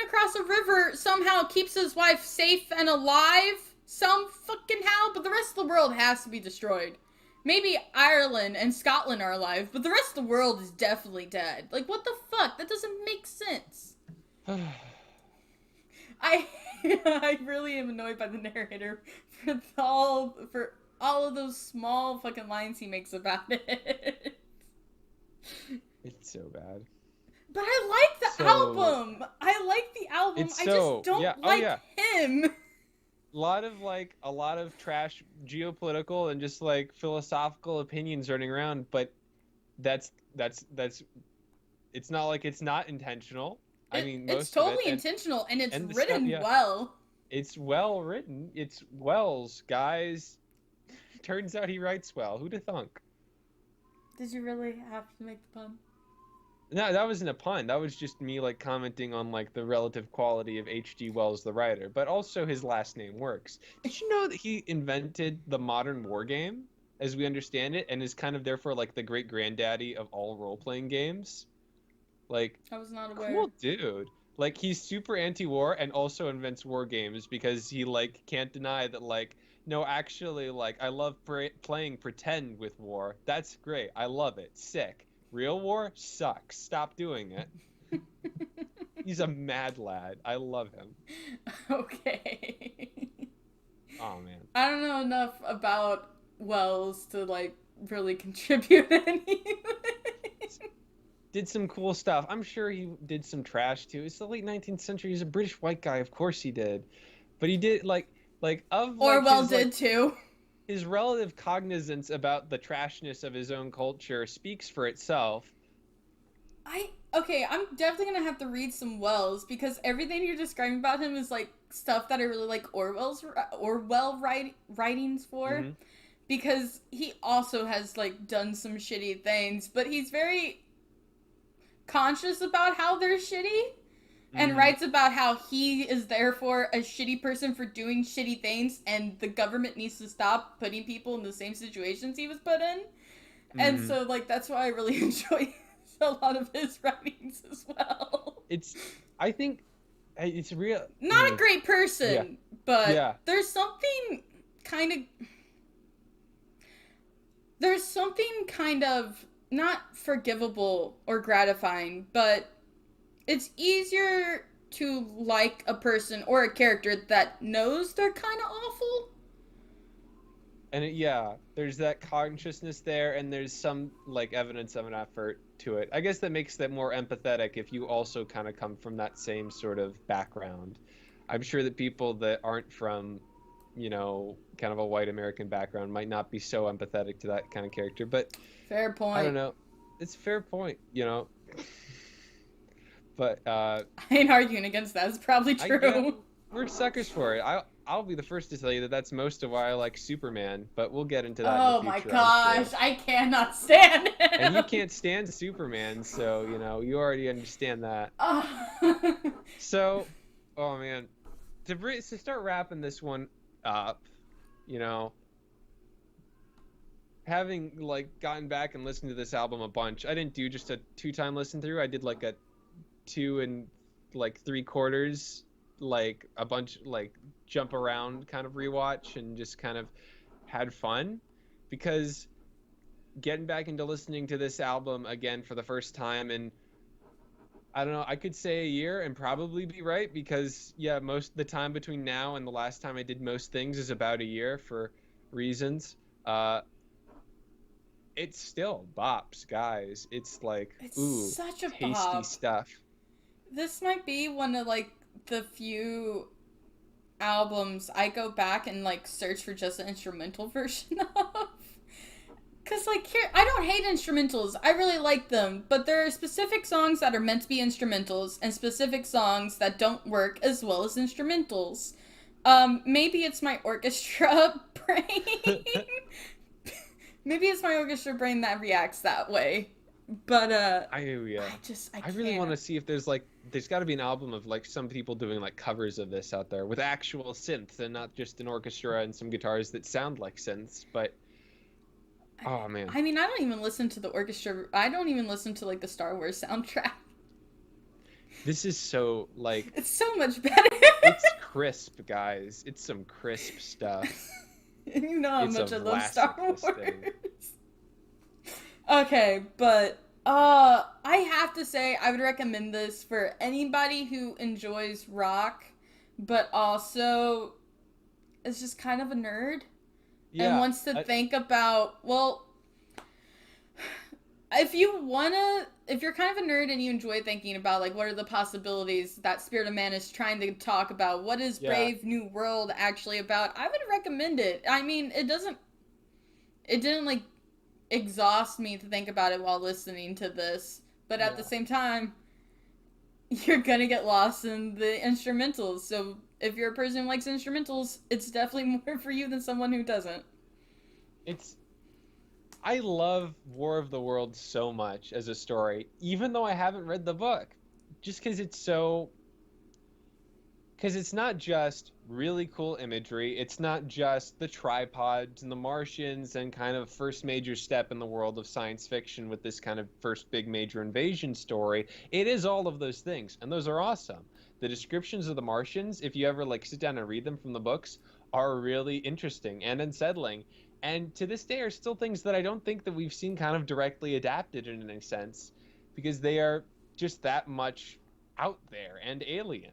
across a river somehow keeps his wife safe and alive, some fucking how, but the rest of the world has to be destroyed. Maybe Ireland and Scotland are alive, but the rest of the world is definitely dead. Like, what the fuck? That doesn't make sense. I really am annoyed by the narrator for all of those small fucking lines he makes about it. It's so bad. But I like the album. I like the album. I just don't like him. A lot of trash geopolitical and just like philosophical opinions running around, but that's it's not like it's not intentional. It's totally intentional, and it's written well. It's well written. It's Wells, guys. Turns out he writes well. Who'da thunk? Did you really have to make the pun? No, that wasn't a pun. That was just me like commenting on like the relative quality of H.G. Wells, the writer, but also his last name works. Did you know that he invented the modern war game, as we understand it, and is kind of therefore like the great granddaddy of all role-playing games? Like, I was not aware. Cool dude. Like, he's super anti-war and also invents war games because he like can't deny that like, no, actually, like, I love playing pretend with war. That's great. I love it. Sick. Real war sucks. Stop doing it. He's a mad lad. I love him. Okay. Oh, man. I don't know enough about Wells to, like, really contribute anything. Did some cool stuff. I'm sure he did some trash, too. It's the late 19th century. He's a British white guy. Of course he did. But he did, Orwell did, too. His relative cognizance about the trashness of his own culture speaks for itself. I'm definitely gonna have to read some Wells, because everything you're describing about him is like stuff that I really like Orwell writings for. Mm-hmm. because he also has like done some shitty things, but he's very conscious about how they're shitty and Mm-hmm. writes about how he is therefore a shitty person for doing shitty things and the government needs to stop putting people in the same situations he was put in. And Mm-hmm. so like that's why I really enjoy a lot of his writings as well. It's, I think, it's real. Not a great Yeah. person, but Yeah. kind of there's something kind of not forgivable or gratifying, but it's easier to like a person or a character that knows they're kind of awful. And yeah, there's that consciousness there, and there's some like evidence of an effort to it. I guess that makes that more empathetic if you also kind of come from that same sort of background. I'm sure that people that aren't from, kind of a white American background might not be so empathetic to that kind of character, but Fair I don't point. know. It's a fair point. But I ain't arguing against that. It's probably yeah, true. we're suckers for it. I'll be the first to tell you that that's most of why I like Superman, but we'll get into that in the Oh my future, I'm gosh, sure. I cannot stand And you him. can't stand Superman, so you already understand that. Oh. So, oh man, to start wrapping this one up, you know, having like gotten back and listened to this album a bunch, I didn't do just a two-time listen through. I did like a two and like three quarters, like a bunch, like jump around kind of rewatch, and just kind of had fun because getting back into listening to this album again for the first time, and I don't know, I could say a year and probably be right because yeah, most of the time between now and the last time I did most things is about a year for reasons. Uh it's still bops, guys. It's like, It's ooh, such a tasty bop. stuff. This might be one of like the few albums I go back and like search for just the instrumental version of. Cause like here, I don't hate instrumentals. I really like them, but there are specific songs that are meant to be instrumentals and specific songs that don't work as well as instrumentals. Maybe it's my orchestra brain. Maybe it's my orchestra brain that reacts that way. But Yeah. I I really want can't. to see if there's got to be an album of like some people doing like covers of this out there with actual synths and not just an orchestra and some guitars that sound like synths. But oh man, I mean, I don't even listen to the orchestra. I don't even listen to like the Star Wars soundtrack. this is so like It's so much better. it's crisp, guys. It's some crisp stuff. You know how It's a much I love Star classic, Wars. this thing. Okay, but I have to say I would recommend this for anybody who enjoys rock, but also is just kind of a nerd and Yeah, wants to think about, well, if you're kind of a nerd and you enjoy thinking about like what are the possibilities that Spirit of Man is trying to talk about, what is yeah, Brave New World actually about, I would recommend it. I mean, it didn't like exhaust me to think about it while listening to this, but at the yeah. same time, you're gonna get lost in the instrumentals. So if you're a person who likes instrumentals, it's definitely more for you than someone who doesn't. It's I love War of the Worlds so much as a story, even though I haven't read the book, just because it's not just really cool imagery. It's not just the tripods and the Martians and kind of first major step in the world of science fiction with this kind of first big major invasion story. It is all of those things, and those are awesome. The descriptions of the Martians, if you ever like sit down and read them from the books, are really interesting and unsettling. And to this day are still things that I don't think that we've seen kind of directly adapted in any sense because they are just that much out there and alien,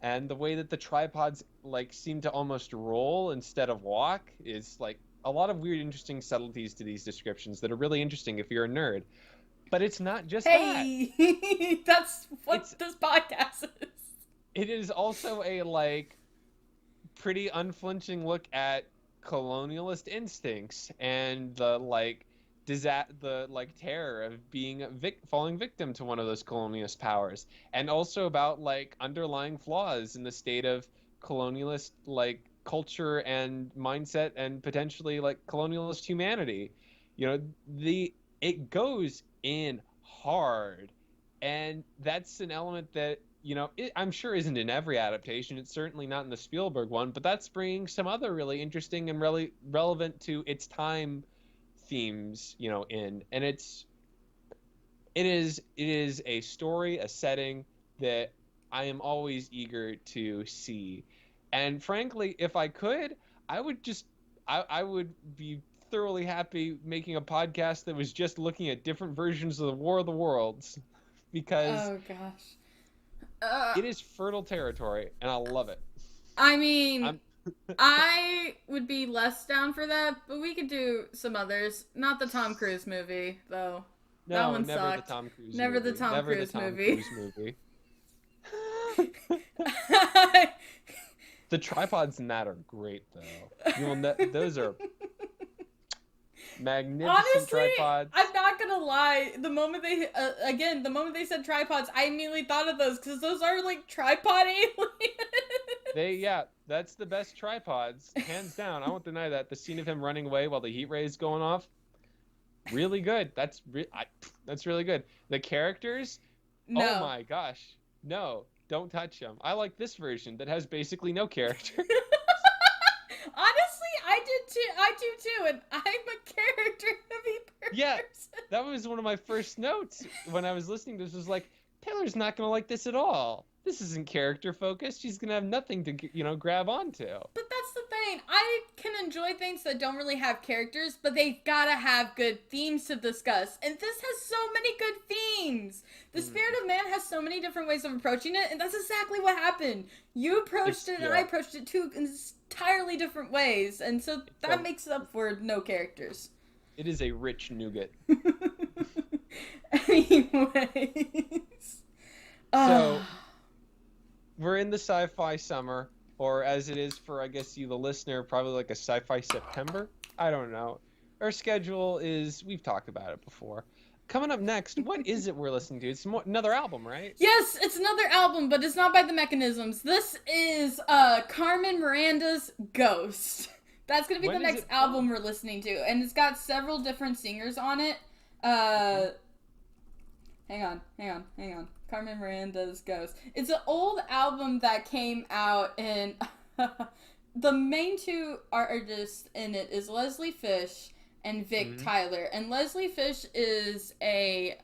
and the way that the tripods like seem to almost roll instead of walk is like a lot of weird interesting subtleties to these descriptions that are really interesting if you're a nerd. But it's not just that. Hey, that's what it's this podcast is. it is also a like pretty unflinching look at colonialist instincts and the like terror of being falling victim to one of those colonialist powers, and also about like underlying flaws in the state of colonialist like culture and mindset and potentially like colonialist humanity. It goes in hard, and that's an element that I'm sure isn't in every adaptation. It's certainly not in the Spielberg one, but that's bringing some other really interesting and really relevant to its time themes in, and it is a story, a setting that I am always eager to see. And frankly, if I could, I would be thoroughly happy making a podcast that was just looking at different versions of the War of the Worlds, because Oh gosh. it is fertile territory, and I love it. I mean, I would be less down for that, but we could do some others. Not the Tom Cruise movie, though. No, that one never sucked. The Tom Cruise never movie. The Tom never Cruise the Tom movie. Cruise movie. The tripods in that are great, though. Those are magnificent. Honestly, tripods. I'm not gonna lie. The moment they said tripods, I immediately thought of those because those are like tripod aliens. That's the best tripods, hands down. I won't deny that. The scene of him running away while the heat ray is going off, really good. That's really good. The characters, no. Oh my gosh, no, don't touch them. I like this version that has basically no character. Honestly, I do too, and I'm a character-heavy person. Yeah, that was one of my first notes when I was listening to this. Was like, Taylor's not gonna like this at all. This isn't character focused. She's gonna have nothing to grab onto. But that's the thing. I can enjoy things that don't really have characters, but they gotta have good themes to discuss. And this has so many good themes. The Spirit of Man has so many different ways of approaching it, and that's exactly what happened. You approached it, and I approached it two entirely different ways, and so that makes up for no characters. It is a rich nougat. Anyways. So, we're in the sci-fi summer, or as it is for, I guess, you, the listener, probably like a sci-fi September. I don't know. Our schedule is, we've talked about it before. Coming up next, what is it we're listening to? It's another album, right? Yes, it's another album, but it's not by the Mechanisms. This is Carmen Miranda's Ghost. That's going to be the next album we're listening to, and it's got several different singers on it. Hang on. Carmen Miranda's Ghost. It's an old album that came out in... the main two artists in it is Leslie Fish and Vic Tyler. And Leslie Fish is a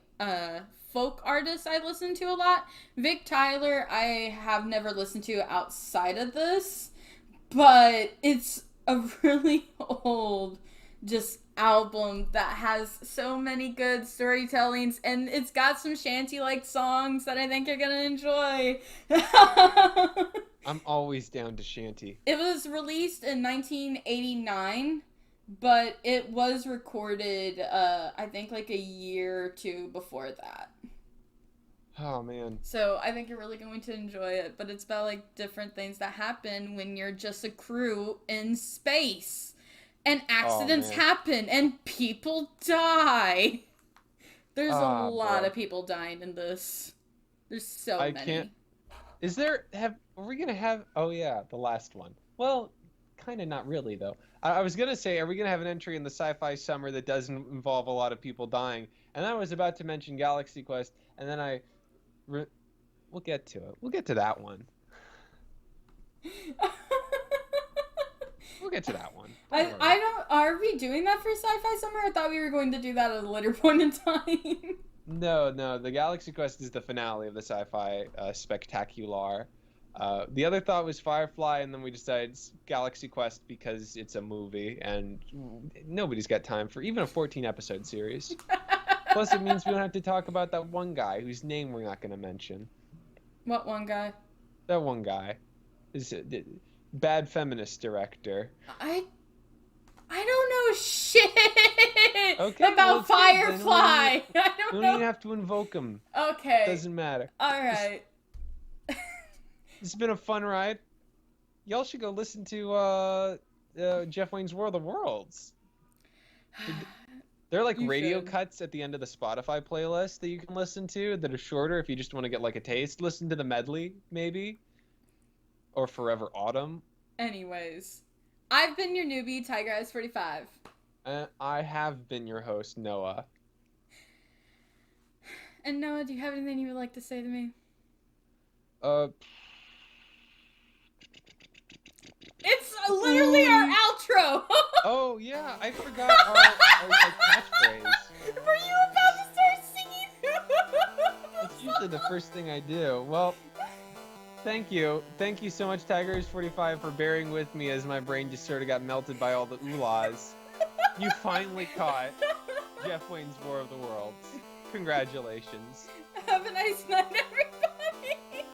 folk artist I listen to a lot. Vic Tyler I have never listened to outside of this. But it's a really old just album that has so many good storytellings, and it's got some shanty-like songs that I think you're gonna enjoy. I'm always down to shanty. It was released in 1989, but it was recorded, I think, like a year or two before that. Oh, man. So I think you're really going to enjoy it, but it's about, like, different things that happen when you're just a crew in space. And accidents happen, and people die. There's a lot of people dying in this. There's so many. Is there, are we going to have, oh yeah, the last one. Well, kind of not really, though. I was going to say, are we going to have an entry in the sci-fi summer that doesn't involve a lot of people dying? And I was about to mention Galaxy Quest, and then we'll get to it. We'll get to that one. We'll get to that one. I don't. Are we doing that for sci-fi summer? I thought we were going to do that at a later point in time. No. The Galaxy Quest is the finale of the sci-fi spectacular. The other thought was Firefly, and then we decided it's Galaxy Quest because it's a movie, and nobody's got time for even a 14-episode series. Plus, it means we don't have to talk about that one guy whose name we're not going to mention. What one guy? That one guy. Bad feminist director. I don't know shit Firefly. about Firefly. I don't know. You don't even have to invoke him. Okay. Doesn't matter. All right. It's been a fun ride. Y'all should go listen to Jeff Wayne's War of the Worlds. There are like radio cuts at the end of the Spotify playlist that you can listen to that are shorter if you just want to get like a taste. Listen to the medley, maybe. Or Forever Autumn. Anyways, I've been your newbie, Tigereyes 45. I have been your host, Noah. And Noah, do you have anything you would like to say to me? Uh, It's literally our outro! oh yeah, I forgot our catchphrase. Were you about to start singing? It's usually the first thing I do. Well, thank you. Thank you so much, Tigereyes 45, for bearing with me as my brain just sort of got melted by all the oolahs. You finally caught Jeff Wayne's War of the Worlds. Congratulations. Have a nice night, everybody!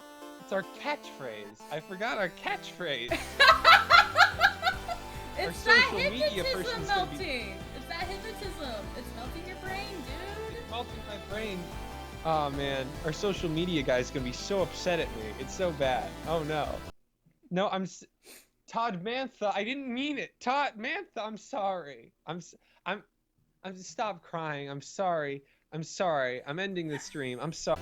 It's our catchphrase. I forgot our catchphrase. It's Our that social media hypnotism person's gonna be- melting! It's that hypnotism! It's melting your brain, dude! It's melting my brain. Oh man, our social media guy's gonna be so upset at me. It's so bad. Oh no. No, Todd Mantha. I didn't mean it. Todd Mantha. I'm sorry. I'm stop crying. I'm sorry. I'm sorry. I'm ending the stream. I'm sorry.